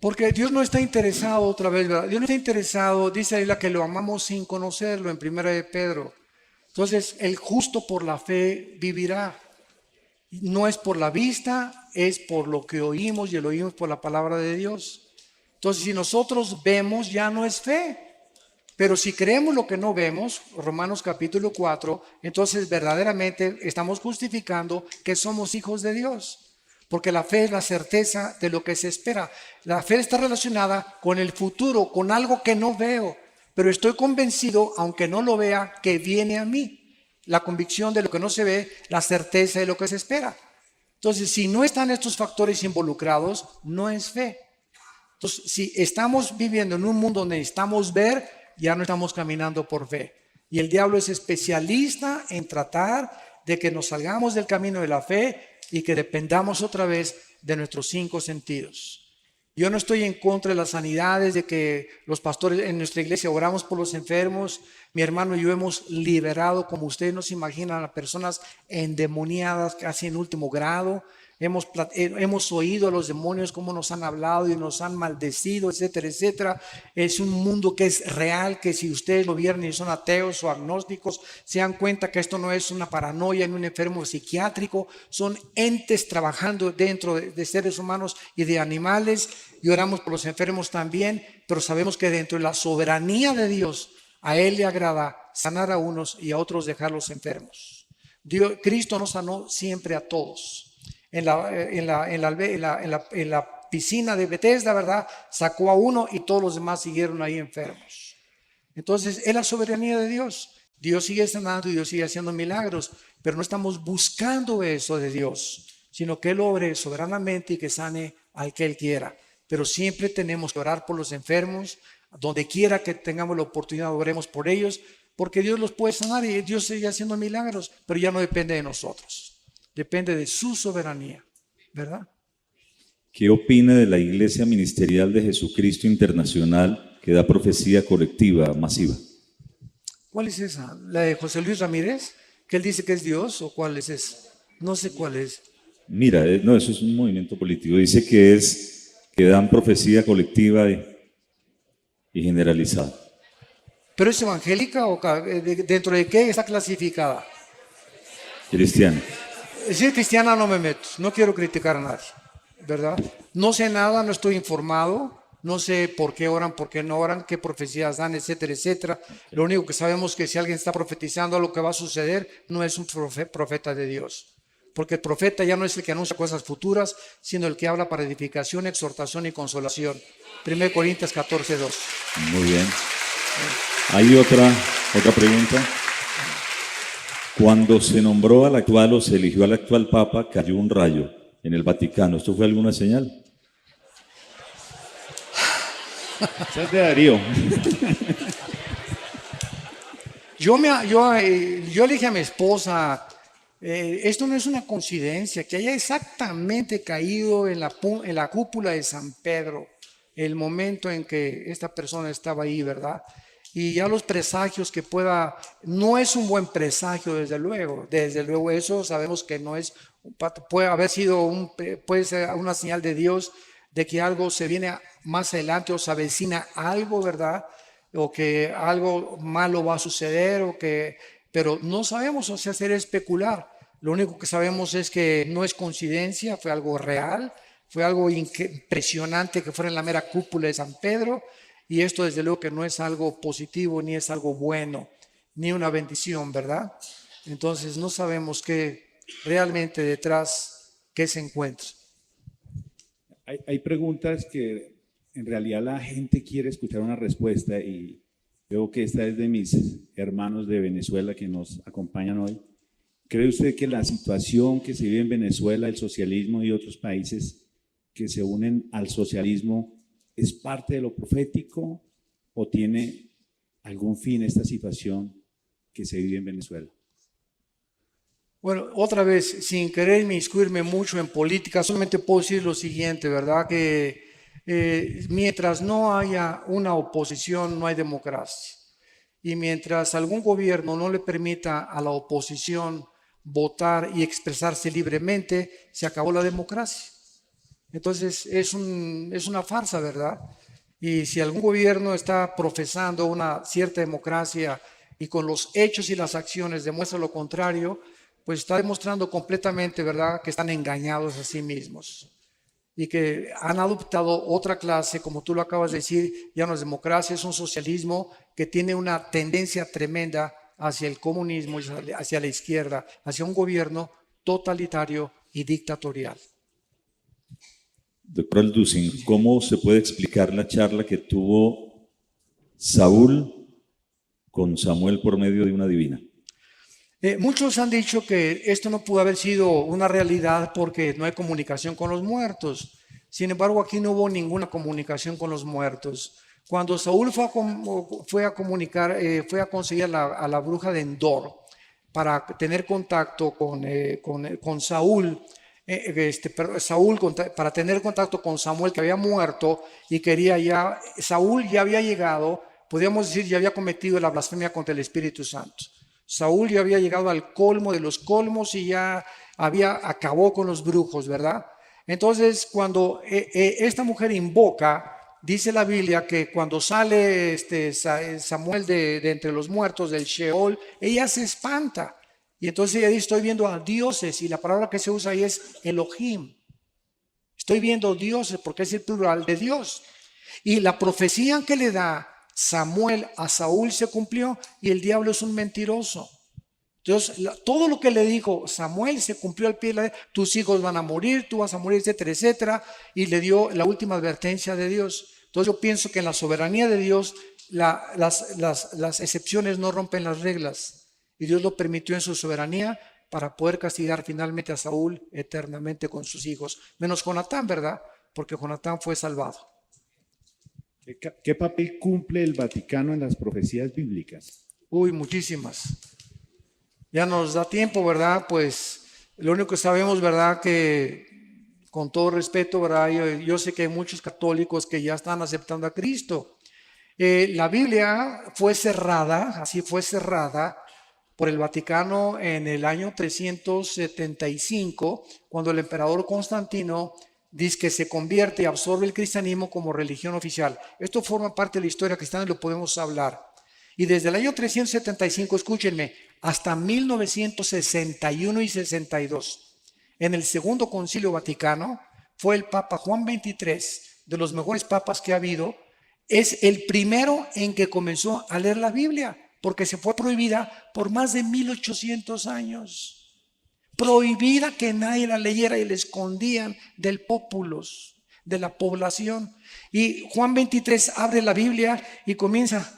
Porque Dios no está interesado otra vez, ¿verdad? Dios no está interesado, dice ahí la que lo amamos sin conocerlo en 1 de Pedro. Entonces, el justo por la fe vivirá. No es por la vista, es por lo que oímos y lo oímos por la palabra de Dios. Entonces, si nosotros vemos, ya no es fe. Pero si creemos lo que no vemos, Romanos capítulo 4, entonces verdaderamente estamos justificando que somos hijos de Dios. Porque la fe es la certeza de lo que se espera. La fe está relacionada con el futuro, con algo que no veo. Pero estoy convencido, aunque no lo vea, que viene a mí. La convicción de lo que no se ve, la certeza de lo que se espera. Entonces, si no están estos factores involucrados, no es fe. Entonces, si estamos viviendo en un mundo donde necesitamos ver, ya no estamos caminando por fe. Y el diablo es especialista en tratar de que nos salgamos del camino de la fe y que dependamos otra vez de nuestros 5 sentidos. Yo no estoy en contra de las sanidades, de que los pastores en nuestra iglesia oramos por los enfermos. Mi hermano y yo hemos liberado, como ustedes no se imaginan, a personas endemoniadas casi en último grado. Hemos oído a los demonios cómo nos han hablado y nos han maldecido, etcétera, etcétera. Es un mundo que es real, que si ustedes lo vieron y son ateos o agnósticos, se dan cuenta que esto no es una paranoia en un enfermo psiquiátrico, son entes trabajando dentro de seres humanos y de animales, y oramos por los enfermos también, pero sabemos que dentro de la soberanía de Dios, a Él le agrada sanar a unos y a otros dejarlos enfermos. Cristo nos sanó siempre a todos. En la piscina de Bethesda, ¿verdad? Sacó a uno y todos los demás siguieron ahí enfermos. Entonces, es la soberanía de Dios. Dios sigue sanando y Dios sigue haciendo milagros, pero no estamos buscando eso de Dios, sino que Él obre soberanamente y que sane al que Él quiera. Pero siempre tenemos que orar por los enfermos, donde quiera que tengamos la oportunidad, oremos por ellos, porque Dios los puede sanar y Dios sigue haciendo milagros, pero ya no depende de nosotros. Depende de su soberanía, ¿verdad? ¿Qué opina de la Iglesia Ministerial de Jesucristo Internacional que da profecía colectiva masiva? ¿Cuál es esa? ¿La de José Luis Ramírez? ¿Que él dice que es Dios? ¿O cuál es esa? No sé cuál es. Mira, no, eso es un movimiento político. Dice que dan profecía colectiva y generalizada. ¿Pero es evangélica o dentro de qué está clasificada? Cristiana. Si es cristiana no me meto, no quiero criticar a nadie. ¿verdad? No sé nada, no estoy informado, no sé por qué oran, por qué no oran, qué profecías dan, etcétera, etcétera. Lo único que sabemos es que si alguien está profetizando lo que va a suceder, no es un profeta de Dios. Porque el profeta ya no es el que anuncia cosas futuras, sino el que habla para edificación, exhortación y consolación. 1 Corintios 14:2. Muy bien. Hay otra pregunta. Cuando se nombró al actual o se eligió al actual Papa, cayó un rayo en el Vaticano. ¿Esto fue alguna señal? Esa es de Darío. Yo le dije a mi esposa, esto no es una coincidencia, que haya exactamente caído en la cúpula de San Pedro, el momento en que esta persona estaba ahí, ¿verdad? Y ya los presagios que no es un buen presagio, desde luego eso sabemos que no es, puede ser una señal de Dios de que algo se viene más adelante o se avecina algo, ¿verdad? O que algo malo va a suceder, pero no sabemos, o sea, hacer especular. Lo único que sabemos es que no es coincidencia, fue algo real, fue algo impresionante que fuera en la mera cúpula de San Pedro, y esto desde luego que no es algo positivo, ni es algo bueno, ni una bendición, ¿verdad? Entonces no sabemos qué realmente detrás, qué se encuentra. Hay preguntas que en realidad la gente quiere escuchar una respuesta y veo que esta es de mis hermanos de Venezuela que nos acompañan hoy. ¿Cree usted que la situación que se vive en Venezuela, el socialismo y otros países que se unen al socialismo es parte de lo profético o tiene algún fin esta situación que se vive en Venezuela? Bueno, otra vez, sin querer inmiscuirme mucho en política, solamente puedo decir lo siguiente, ¿verdad? Que mientras no haya una oposición, no hay democracia. Y mientras algún gobierno no le permita a la oposición votar y expresarse libremente, se acabó la democracia. Entonces es una farsa, ¿verdad? Y si algún gobierno está profesando una cierta democracia y con los hechos y las acciones demuestra lo contrario, pues está demostrando completamente, ¿verdad?, que están engañados a sí mismos y que han adoptado otra clase, como tú lo acabas de decir, ya no es democracia, es un socialismo que tiene una tendencia tremenda hacia el comunismo, hacia la izquierda, hacia un gobierno totalitario y dictatorial. Doctor Alducin, ¿cómo se puede explicar la charla que tuvo Saúl con Samuel por medio de una divina? Muchos han dicho que esto no pudo haber sido una realidad porque no hay comunicación con los muertos. Sin embargo, aquí no hubo ninguna comunicación con los muertos. Cuando Saúl fue a conseguir a la bruja de Endor para tener contacto con Saúl, para tener contacto con Samuel, que había muerto y Saúl ya había llegado, podríamos decir, ya había cometido la blasfemia contra el Espíritu Santo. Saúl ya había llegado al colmo de los colmos y ya acabó con los brujos, ¿verdad? Entonces, cuando esta mujer invoca, dice la Biblia que cuando sale Samuel de entre los muertos del Sheol, ella se espanta. Y entonces ella dice, estoy viendo a dioses, y la palabra que se usa ahí es Elohim. Estoy viendo dioses porque es el plural de Dios. Y la profecía que le da Samuel a Saúl se cumplió, y el diablo es un mentiroso. Entonces, todo lo que le dijo Samuel se cumplió al pie de la letra. Tus hijos van a morir, tú vas a morir, etcétera, etcétera. Y le dio la última advertencia de Dios. Entonces yo pienso que en la soberanía de Dios las excepciones no rompen las reglas. Y Dios lo permitió en su soberanía para poder castigar finalmente a Saúl eternamente con sus hijos. Menos Jonatán, ¿verdad? Porque Jonatán fue salvado. ¿Qué papel cumple el Vaticano en las profecías bíblicas? Uy, muchísimas. Ya nos da tiempo, ¿verdad? Pues lo único que sabemos, ¿verdad? Que con todo respeto, ¿verdad? Yo sé que hay muchos católicos que ya están aceptando a Cristo. La Biblia fue cerrada por el Vaticano en el año 375, cuando el emperador Constantino dice que se convierte y absorbe el cristianismo como religión oficial. Esto forma parte de la historia cristiana y lo podemos hablar. Y desde el año 375, escúchenme, hasta 1961 y 62, en el Segundo Concilio Vaticano, fue el Papa Juan XXIII, de los mejores papas que ha habido. Es el primero en que comenzó a leer la Biblia, porque se fue prohibida por más de 1800 años. Prohibida, que nadie la leyera, y la escondían del populus, de la población. Y Juan 23 abre la Biblia y comienza.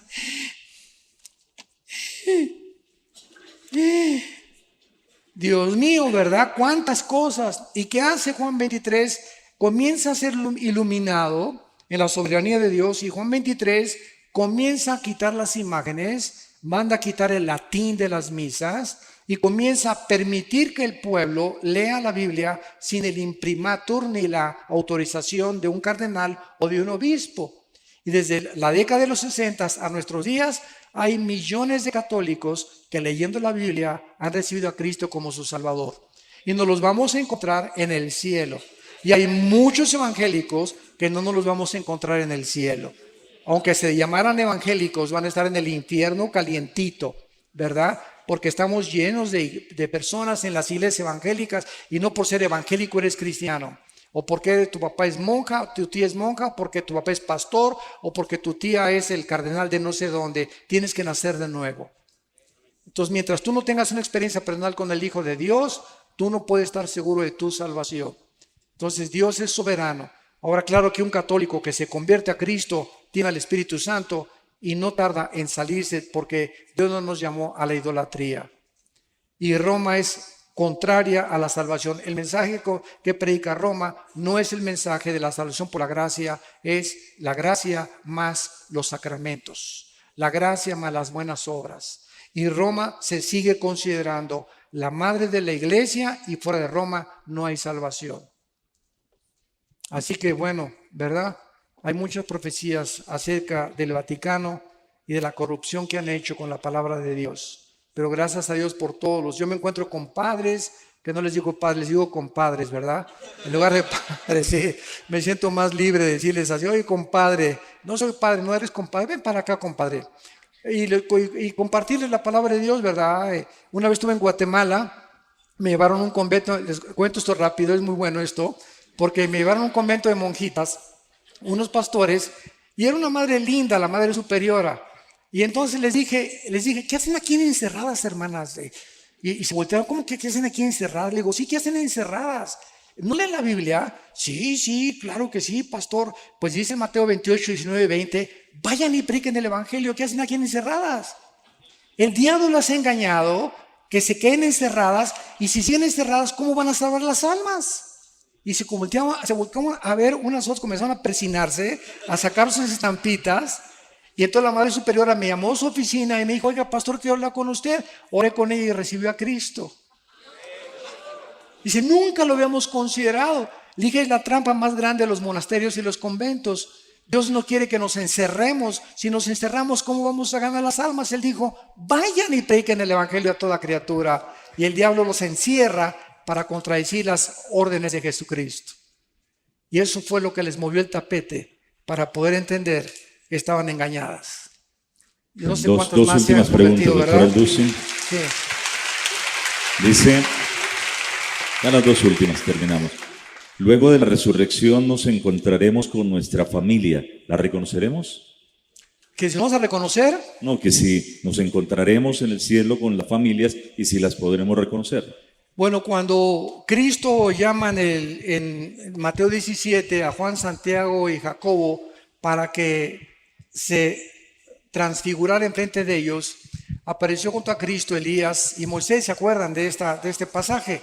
Dios mío, ¿verdad? ¿Cuántas cosas? ¿Y qué hace Juan 23? Comienza a ser iluminado en la soberanía de Dios, y Juan 23 comienza a quitar las imágenes, manda a quitar el latín de las misas y comienza a permitir que el pueblo lea la Biblia sin el imprimatur ni la autorización de un cardenal o de un obispo. Y desde la década de los 60 a nuestros días hay millones de católicos que, leyendo la Biblia, han recibido a Cristo como su Salvador. Y nos los vamos a encontrar en el cielo. Y hay muchos evangélicos que no nos los vamos a encontrar en el cielo. Aunque se llamaran evangélicos, van a estar en el infierno calientito, ¿verdad? Porque estamos llenos de personas en las iglesias evangélicas, y no por ser evangélico eres cristiano. O porque tu papá es monja, tu tía es monja, o porque tu papá es pastor, o porque tu tía es el cardenal de no sé dónde. Tienes que nacer de nuevo. Entonces, mientras tú no tengas una experiencia personal con el Hijo de Dios, tú no puedes estar seguro de tu salvación. Entonces, Dios es soberano. Ahora, claro que un católico que se convierte a Cristo tiene al Espíritu Santo y no tarda en salirse, porque Dios no nos llamó a la idolatría. Y Roma es contraria a la salvación. El mensaje que predica Roma no es el mensaje de la salvación por la gracia, es la gracia más los sacramentos, la gracia más las buenas obras. Y Roma se sigue considerando la madre de la iglesia, y fuera de Roma no hay salvación. Así que bueno, ¿verdad? Hay muchas profecías acerca del Vaticano y de la corrupción que han hecho con la palabra de Dios. Pero gracias a Dios por todos. Yo me encuentro con padres, que no les digo padres, les digo compadres, ¿verdad? En lugar de padres, sí, me siento más libre de decirles así: oye, compadre, no soy padre, no eres compadre, ven para acá, compadre. Y compartirles la palabra de Dios, ¿verdad? Una vez estuve en Guatemala, me llevaron a un convento, les cuento esto rápido, es muy bueno esto, porque me llevaron a un convento de monjitas, unos pastores, y era una madre linda, la madre superiora. Y entonces les dije, ¿qué hacen aquí encerradas, hermanas? Y se voltearon: ¿cómo que qué hacen aquí encerradas? Le digo: sí, ¿qué hacen encerradas? ¿No leen la Biblia? Sí, claro que sí, pastor. Pues dice Mateo 28, 19, 20, vayan y prediquen el Evangelio. ¿Qué hacen aquí encerradas? El diablo las ha engañado, que se queden encerradas, y si siguen encerradas, ¿cómo van a salvar las almas? Y se volteaban a ver, unas otras comenzaron a persinarse, a sacar sus estampitas. Y entonces la madre superiora me llamó a su oficina y me dijo: oiga, pastor, quiero hablar con usted. Oré con ella y recibió a Cristo. Dice: nunca lo habíamos considerado. Le dije: es la trampa más grande de los monasterios y los conventos. Dios no quiere que nos encerremos. Si nos encerramos, ¿cómo vamos a ganar las almas? Él dijo: vayan y prediquen el Evangelio a toda criatura. Y el diablo los encierra para contradecir las órdenes de Jesucristo. Y eso fue lo que les movió el tapete, para poder entender que estaban engañadas. Yo no sé dos más se han últimas preguntas, convertido, doctor ¿verdad? Alducin. Sí. Dice, ya las dos últimas, terminamos. Luego de la resurrección nos encontraremos con nuestra familia. ¿La reconoceremos? ¿Que si vamos a reconocer? No, que si nos encontraremos en el cielo con las familias y si las podremos reconocer. Bueno, cuando Cristo llama en Mateo 17 a Juan, Santiago y Jacobo para que se transfigurara enfrente de ellos, apareció junto a Cristo Elías y Moisés. ¿Se acuerdan de este pasaje?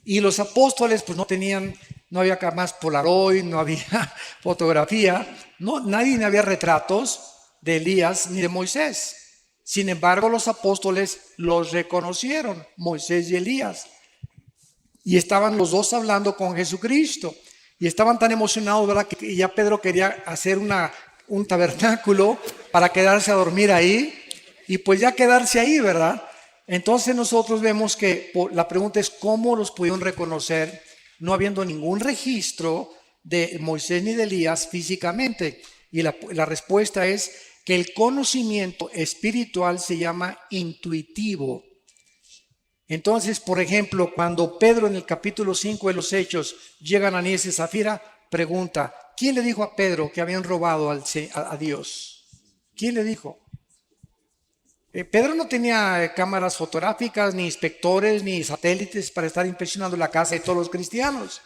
Y los apóstoles pues no había más Polaroid, no había fotografía, nadie había retratos de Elías ni de Moisés. Sin embargo, los apóstoles los reconocieron, Moisés y Elías. Y estaban los dos hablando con Jesucristo. Y estaban tan emocionados, ¿verdad?, que ya Pedro quería hacer un tabernáculo para quedarse a dormir ahí. Y pues ya quedarse ahí, ¿verdad? Entonces nosotros vemos que la pregunta es: ¿cómo los pudieron reconocer no habiendo ningún registro de Moisés ni de Elías físicamente? Y la respuesta es que el conocimiento espiritual se llama intuitivo. Entonces, por ejemplo, cuando Pedro en el capítulo 5 de los Hechos llega a Ananías y Zafira, pregunta, ¿quién le dijo a Pedro que habían robado a Dios? ¿Quién le dijo? Pedro no tenía cámaras fotográficas, ni inspectores, ni satélites para estar inspeccionando la casa de todos los cristianos.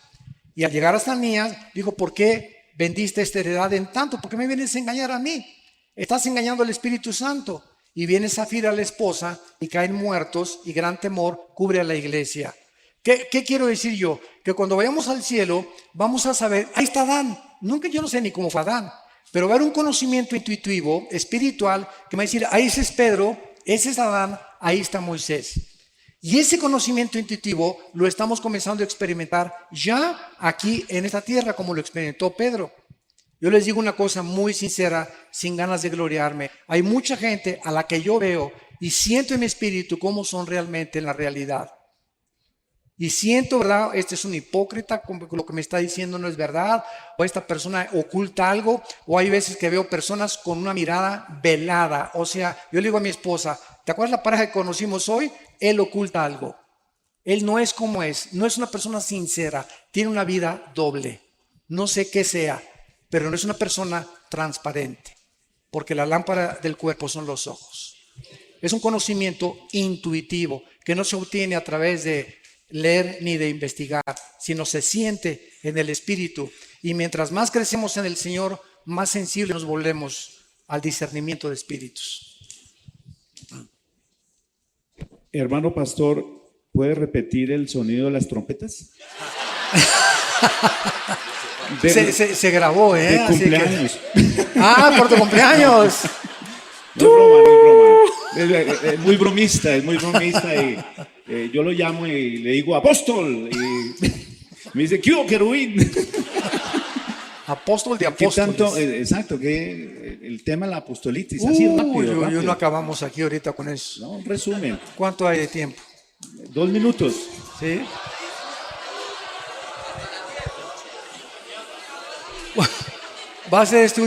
Y al llegar a Ananías, dijo, ¿por qué vendiste esta heredad en tanto? ¿Por qué me vienes a engañar a mí? Estás engañando al Espíritu Santo. Y viene Zafira, la esposa, y caen muertos, y gran temor cubre a la iglesia. ¿Qué quiero decir yo? Que cuando vayamos al cielo, vamos a saber, ahí está Adán. Nunca, yo no sé ni cómo fue Adán, pero va a haber un conocimiento intuitivo, espiritual, que me va a decir, ahí ese es Pedro, ese es Adán, ahí está Moisés. Y ese conocimiento intuitivo lo estamos comenzando a experimentar ya aquí en esta tierra, como lo experimentó Pedro. Yo les digo una cosa muy sincera, sin ganas de gloriarme. Hay mucha gente a la que yo veo y siento en mi espíritu cómo son realmente en la realidad. Y siento, ¿verdad? Este es un hipócrita, lo que me está diciendo no es verdad, o esta persona oculta algo, o hay veces que veo personas con una mirada velada. O sea, yo le digo a mi esposa, ¿te acuerdas la pareja que conocimos hoy? Él oculta algo. Él no es como es, no es una persona sincera, tiene una vida doble. No sé qué sea, pero no es una persona transparente, porque la lámpara del cuerpo son los ojos. Es un conocimiento intuitivo que no se obtiene a través de leer ni de investigar, sino se siente en el espíritu. Y mientras más crecemos en el Señor, más sensibles nos volvemos al discernimiento de espíritus. Hermano pastor, ¿puede repetir el sonido de las trompetas? Se grabó, ¿eh? De cumpleaños. Por tu cumpleaños. No es broma, no es broma. Es muy bromista, y yo lo llamo y le digo apóstol y me dice ¿qué hubo, querubín? Apóstol de ¿Qué apóstoles. tanto? Exacto, que el tema de la apostolitis, así rápido, rápido. No acabamos aquí ahorita con eso. No, un resumen. ¿Cuánto hay de tiempo? 2 minutos. ¿Sí? Va a ser este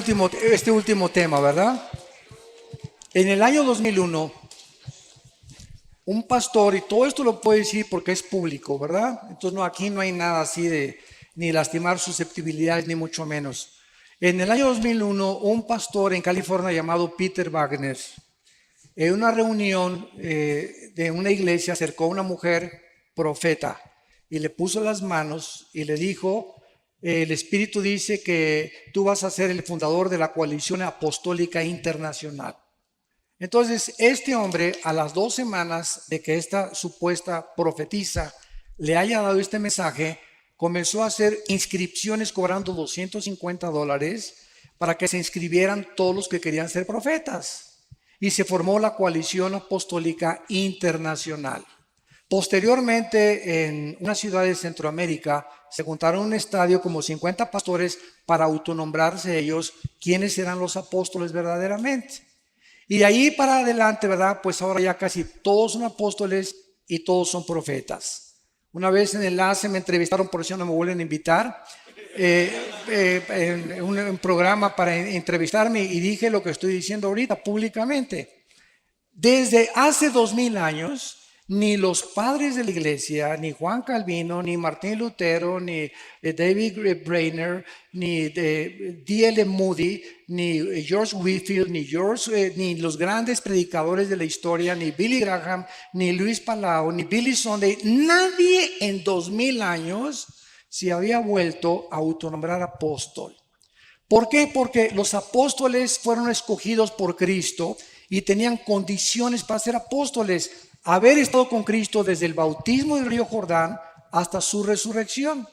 último tema, ¿verdad? En el año 2001, un pastor, y todo esto lo puedo decir porque es público, ¿verdad? Entonces aquí no hay nada así de ni lastimar susceptibilidades, ni mucho menos. En el año 2001, un pastor en California llamado Peter Wagner, en una reunión de una iglesia, acercó a una mujer profeta y le puso las manos y le dijo, el Espíritu dice que tú vas a ser el fundador de la Coalición Apostólica Internacional. Entonces, este hombre, a las 2 semanas de que esta supuesta profetisa le haya dado este mensaje, comenzó a hacer inscripciones cobrando $250 para que se inscribieran todos los que querían ser profetas. Y se formó la Coalición Apostólica Internacional. Posteriormente, en una ciudad de Centroamérica, se juntaron en un estadio como 50 pastores para autonombrarse ellos quiénes eran los apóstoles verdaderamente. Y de ahí para adelante, ¿verdad? Pues ahora ya casi todos son apóstoles y todos son profetas. Una vez en Enlace me entrevistaron, por eso no me vuelven a invitar, en un programa para entrevistarme y dije lo que estoy diciendo ahorita públicamente. Desde hace 2000 años, ni los padres de la iglesia, ni Juan Calvino, ni Martín Lutero, ni David Brainerd, ni D.L. Moody, ni George Whitefield, ni los grandes predicadores de la historia, ni Billy Graham, ni Luis Palau, ni Billy Sunday, nadie en 2000 años se había vuelto a autonombrar apóstol. ¿Por qué? Porque los apóstoles fueron escogidos por Cristo y tenían condiciones para ser apóstoles. Haber estado con Cristo desde el bautismo del río Jordán hasta su resurrección.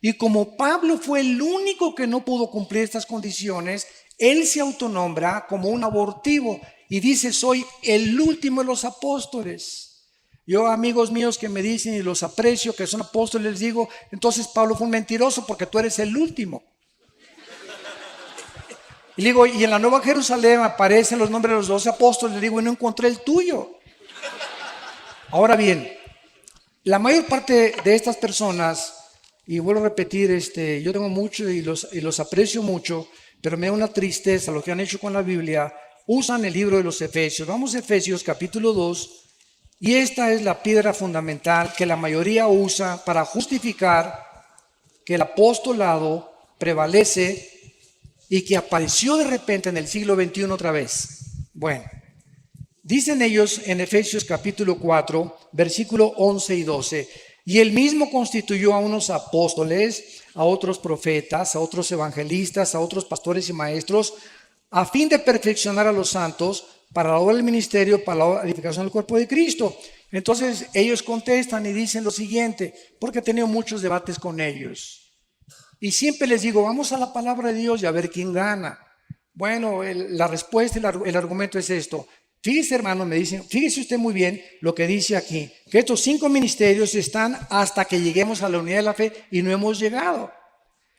Y como Pablo fue el único que no pudo cumplir estas condiciones, él se autonombra como un abortivo y dice, soy el último de los apóstoles. Yo, amigos míos que me dicen y los aprecio que son apóstoles, les digo, entonces Pablo fue un mentiroso porque tú eres el último. Y le digo, y en la Nueva Jerusalén aparecen los nombres de los 12 apóstoles, le digo, y no encontré el tuyo. Ahora bien, la mayor parte de estas personas, y vuelvo a repetir, yo tengo mucho y los aprecio mucho, pero me da una tristeza lo que han hecho con la Biblia, usan el libro de los Efesios. Vamos a Efesios capítulo 2 Y esta es la piedra fundamental que la mayoría usa para justificar que el apostolado prevalece y que apareció de repente en el siglo XXI otra vez. Bueno, dicen ellos en Efesios capítulo 4, versículo 11 y 12, y él mismo constituyó a unos apóstoles, a otros profetas, a otros evangelistas, a otros pastores y maestros, a fin de perfeccionar a los santos para la obra del ministerio, para la edificación del cuerpo de Cristo. Entonces ellos contestan y dicen lo siguiente, porque he tenido muchos debates con ellos. Y siempre les digo, vamos a la palabra de Dios y a ver quién gana. Bueno, la respuesta, el argumento es esto. Fíjese, hermano, me dicen, fíjese usted muy bien lo que dice aquí, que estos 5 ministerios están hasta que lleguemos a la unidad de la fe y no hemos llegado.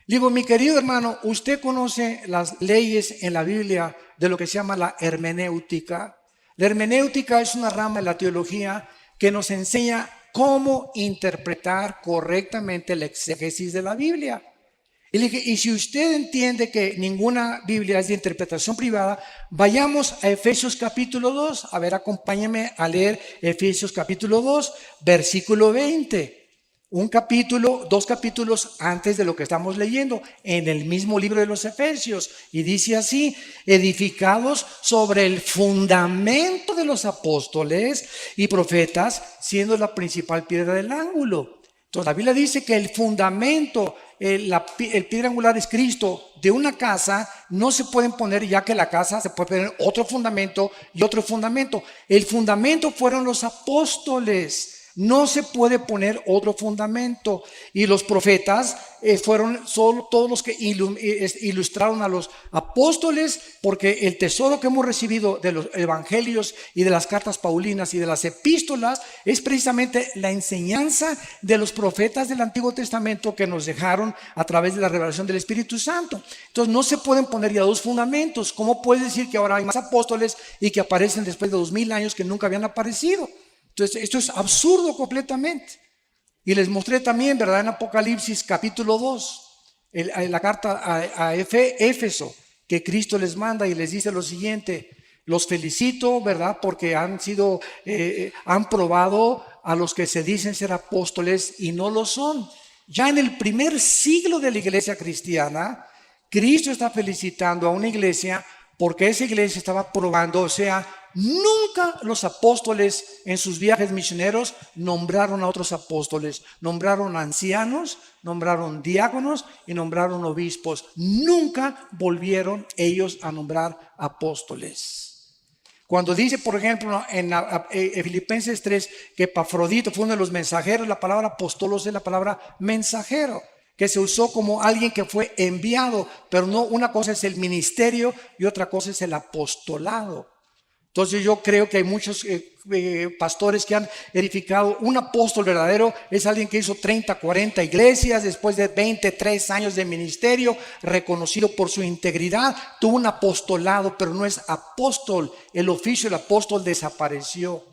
Digo, mi querido hermano, usted conoce las leyes en la Biblia de lo que se llama la hermenéutica. La hermenéutica es una rama de la teología que nos enseña cómo interpretar correctamente el exégesis de la Biblia. Y le dije, y si usted entiende que ninguna Biblia es de interpretación privada, vayamos a Efesios capítulo 2. A ver, acompáñame a leer Efesios capítulo 2, versículo 20. Dos capítulos antes de lo que estamos leyendo, en el mismo libro de los Efesios. Y dice así, edificados sobre el fundamento de los apóstoles y profetas, siendo la principal piedra del ángulo. Entonces la Biblia dice que el fundamento, el piedra angular es Cristo. De una casa no se pueden poner, ya que la casa se puede poner otro fundamento y otro fundamento. El fundamento fueron los apóstoles. No se puede poner otro fundamento. Y los profetas fueron solo todos los que ilustraron a los apóstoles, porque el tesoro que hemos recibido de los evangelios y de las cartas paulinas y de las epístolas es precisamente la enseñanza de los profetas del Antiguo Testamento que nos dejaron a través de la revelación del Espíritu Santo. Entonces no se pueden poner ya dos fundamentos. ¿Cómo puedes decir que ahora hay más apóstoles y que aparecen después de 2000 años que nunca habían aparecido? Entonces, esto es absurdo completamente. Y les mostré también, ¿verdad? En Apocalipsis capítulo 2, la carta a Éfeso, que Cristo les manda y les dice lo siguiente: los felicito, ¿verdad? Porque han probado a los que se dicen ser apóstoles y no lo son. Ya en el primer siglo de la iglesia cristiana, Cristo está felicitando a una iglesia porque esa iglesia estaba probando, o sea, nunca los apóstoles en sus viajes misioneros nombraron a otros apóstoles. Nombraron ancianos, nombraron diáconos y nombraron obispos. Nunca volvieron ellos a nombrar apóstoles. Cuando dice, por ejemplo, en Filipenses 3, que Epafrodito fue uno de los mensajeros, la palabra apostolos es la palabra mensajero, que se usó como alguien que fue enviado, pero no, una cosa es el ministerio y otra cosa es el apostolado. Entonces yo creo que hay muchos pastores que han edificado. Un apóstol verdadero es alguien que hizo 30, 40 iglesias después de 23 años de ministerio, reconocido por su integridad, tuvo un apostolado, pero no es apóstol. El oficio del apóstol desapareció.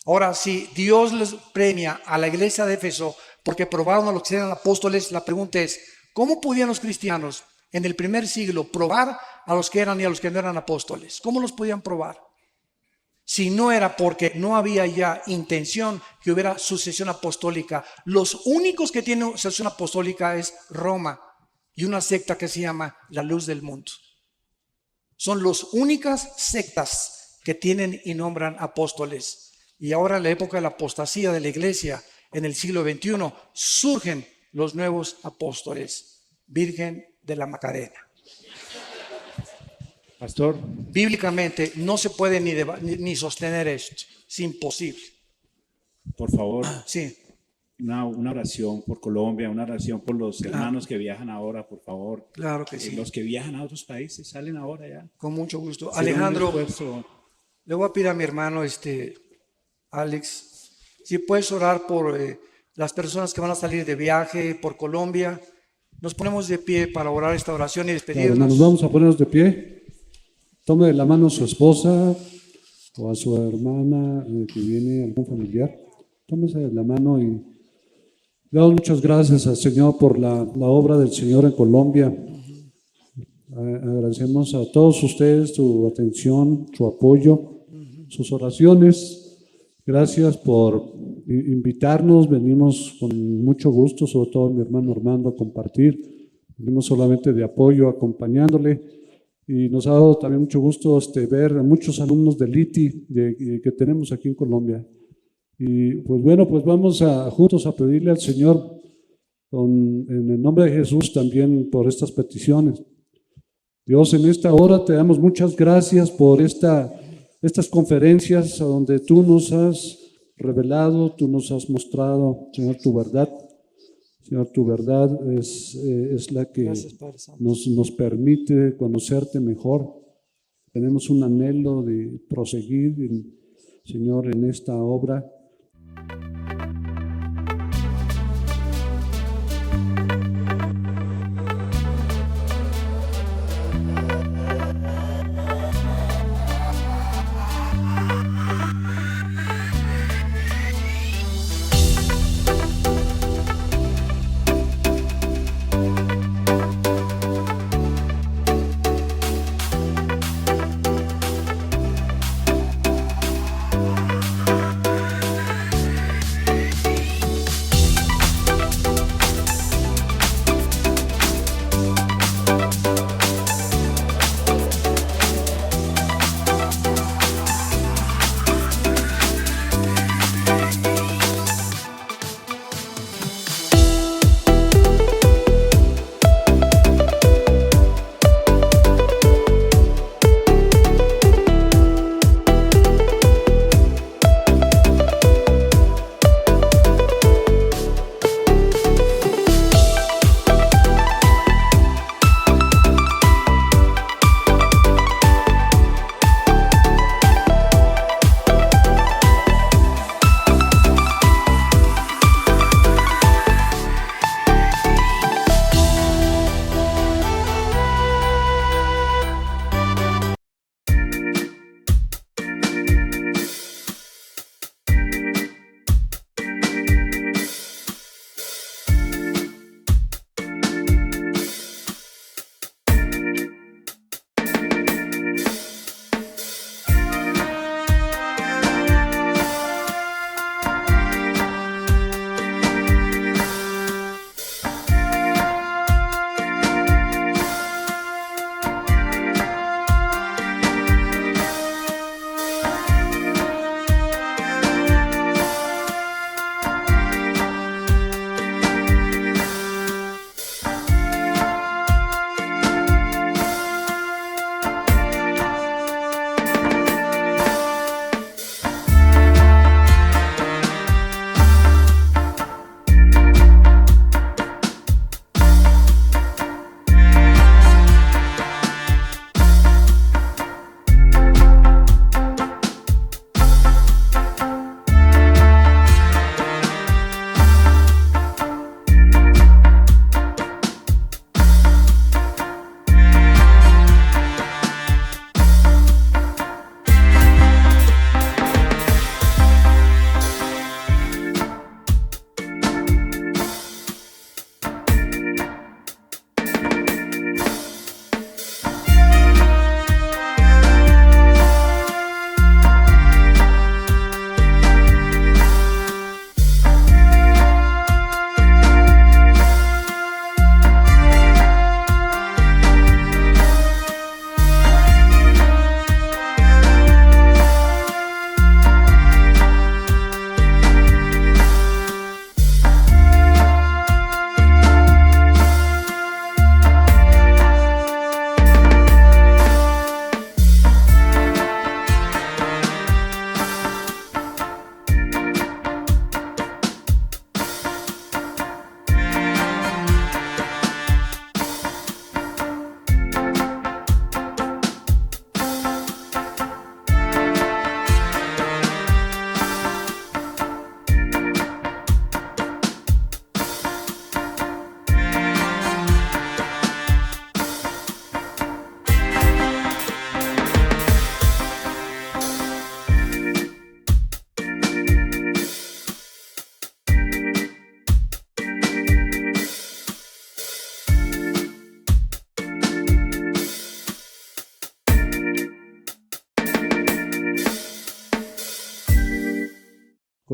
Ahora, si Dios les premia a la iglesia de Éfeso porque probaron a los que eran apóstoles, la pregunta es, ¿cómo podían los cristianos en el primer siglo probar a los que eran y a los que no eran apóstoles? ¿Cómo los podían probar? Si no era porque no había ya intención que hubiera sucesión apostólica. Los únicos que tienen sucesión apostólica es Roma y una secta que se llama la Luz del Mundo. Son las únicas sectas que tienen y nombran apóstoles. Y ahora en la época de la apostasía de la iglesia, en el siglo XXI, surgen los nuevos apóstoles. Virgen de la Macarena. Pastor, Bíblicamente no se puede ni sostener esto. Es imposible. por favor, Sí, una oración por Colombia, una oración por los hermanos que viajan ahora, por favor. claro que sí. Los que viajan a otros países salen ahora ya. Con mucho gusto. Será un Alejandro, esfuerzo. le voy a pedir a mi hermano, Alex, si puedes orar por las personas que van a salir de viaje por Colombia. Nos ponemos de pie para orar esta oración y Claro, despedirnos. hermanos, vamos a ponernos de pie. Tome de la mano a su esposa o a su hermana que viene, algún familiar. Tómese de la mano y le damos muchas gracias al Señor por la obra del Señor en Colombia. Agradecemos a todos ustedes su atención, su apoyo, sus oraciones. Gracias por invitarnos. Venimos con mucho gusto, sobre todo mi hermano Armando, a compartir. Venimos solamente de apoyo, acompañándole. Y nos ha dado también mucho gusto ver a muchos alumnos del ITI que tenemos aquí en Colombia. Y pues bueno, pues vamos juntos a pedirle al Señor en el nombre de Jesús también por estas peticiones. Dios, en esta hora te damos muchas gracias por estas conferencias donde tú nos has revelado, tú nos has mostrado, Señor, tu verdad. Señor, tu verdad es la que nos permite conocerte mejor. Tenemos un anhelo de proseguir, Señor, en esta obra.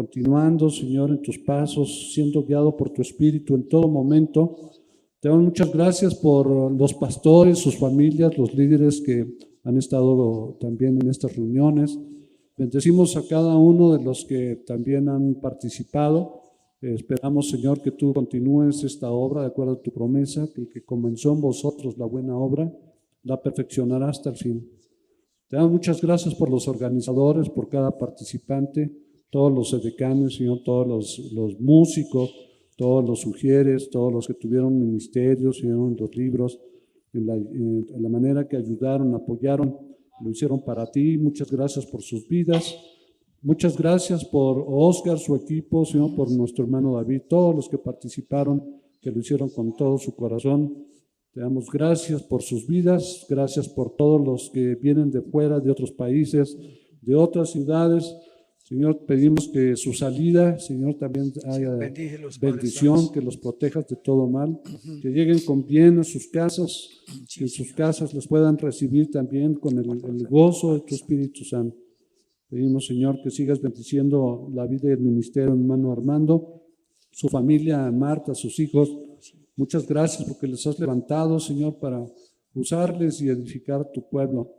continuando, Señor, en tus pasos, siendo guiado por tu Espíritu en todo momento. Te damos muchas gracias por los pastores, sus familias, los líderes que han estado también en estas reuniones. Bendecimos a cada uno de los que también han participado. Esperamos, Señor, que tú continúes esta obra de acuerdo a tu promesa, que el que comenzó en vosotros la buena obra, la perfeccionará hasta el fin. Te damos muchas gracias por los organizadores, por cada participante, todos los edecanes, Señor, todos los músicos, todos los sugieres, todos los que tuvieron ministerios, Señor, en los libros, en la manera que ayudaron, apoyaron, lo hicieron para ti. Muchas gracias por sus vidas. Muchas gracias por Oscar, su equipo, Señor, por nuestro hermano David, todos los que participaron, que lo hicieron con todo su corazón. Te damos gracias por sus vidas, gracias por todos los que vienen de fuera, de otros países, de otras ciudades. Señor, pedimos que su salida, Señor, también haya bendición, que los protejas de todo mal, que lleguen con bien a sus casas, que en sus casas los puedan recibir también con el gozo de tu Espíritu Santo. Pedimos, Señor, que sigas bendiciendo la vida y el ministerio de hermano Armando, su familia, Marta, sus hijos. Muchas gracias porque les has levantado, Señor, para usarles y edificar tu pueblo.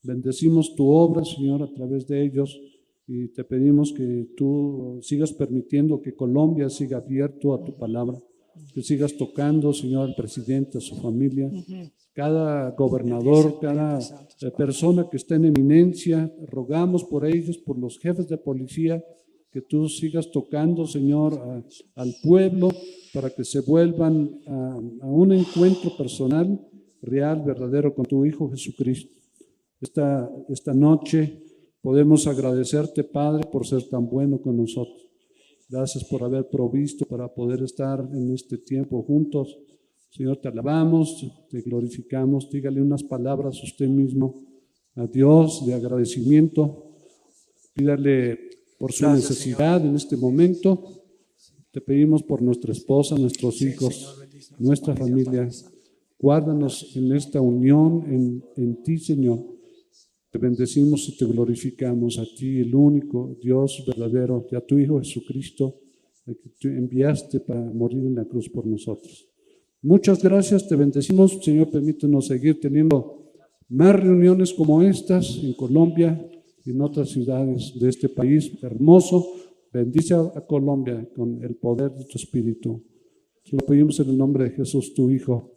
Bendecimos tu obra, Señor, a través de ellos, y te pedimos que tú sigas permitiendo que Colombia siga abierto a tu palabra, que sigas tocando, Señor, al presidente, a su familia, cada gobernador, cada persona que está en eminencia. Rogamos por ellos, por los jefes de policía, que tú sigas tocando, Señor, al pueblo, para que se vuelvan a un encuentro personal, real, verdadero con tu Hijo Jesucristo. Esta noche podemos agradecerte, Padre, por ser tan bueno con nosotros. Gracias por haber provisto para poder estar en este tiempo juntos. Señor, te alabamos, te glorificamos. Dígale unas palabras usted mismo a Dios de agradecimiento. Pídale por su necesidad en este momento. Te pedimos por nuestra esposa, nuestros hijos, nuestra familia. Guárdanos en esta unión en ti, Señor. Te bendecimos y te glorificamos a ti, el único Dios verdadero, y a tu Hijo Jesucristo, el que tú enviaste para morir en la cruz por nosotros. Muchas gracias, te bendecimos. Señor, permítenos seguir teniendo más reuniones como estas en Colombia y en otras ciudades de este país hermoso. Bendice a Colombia con el poder de tu Espíritu. Te lo pedimos en el nombre de Jesús, tu Hijo.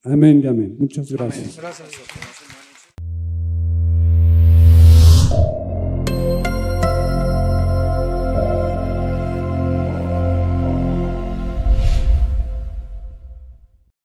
Amén y amén. Muchas gracias. Amén. Gracias a Dios.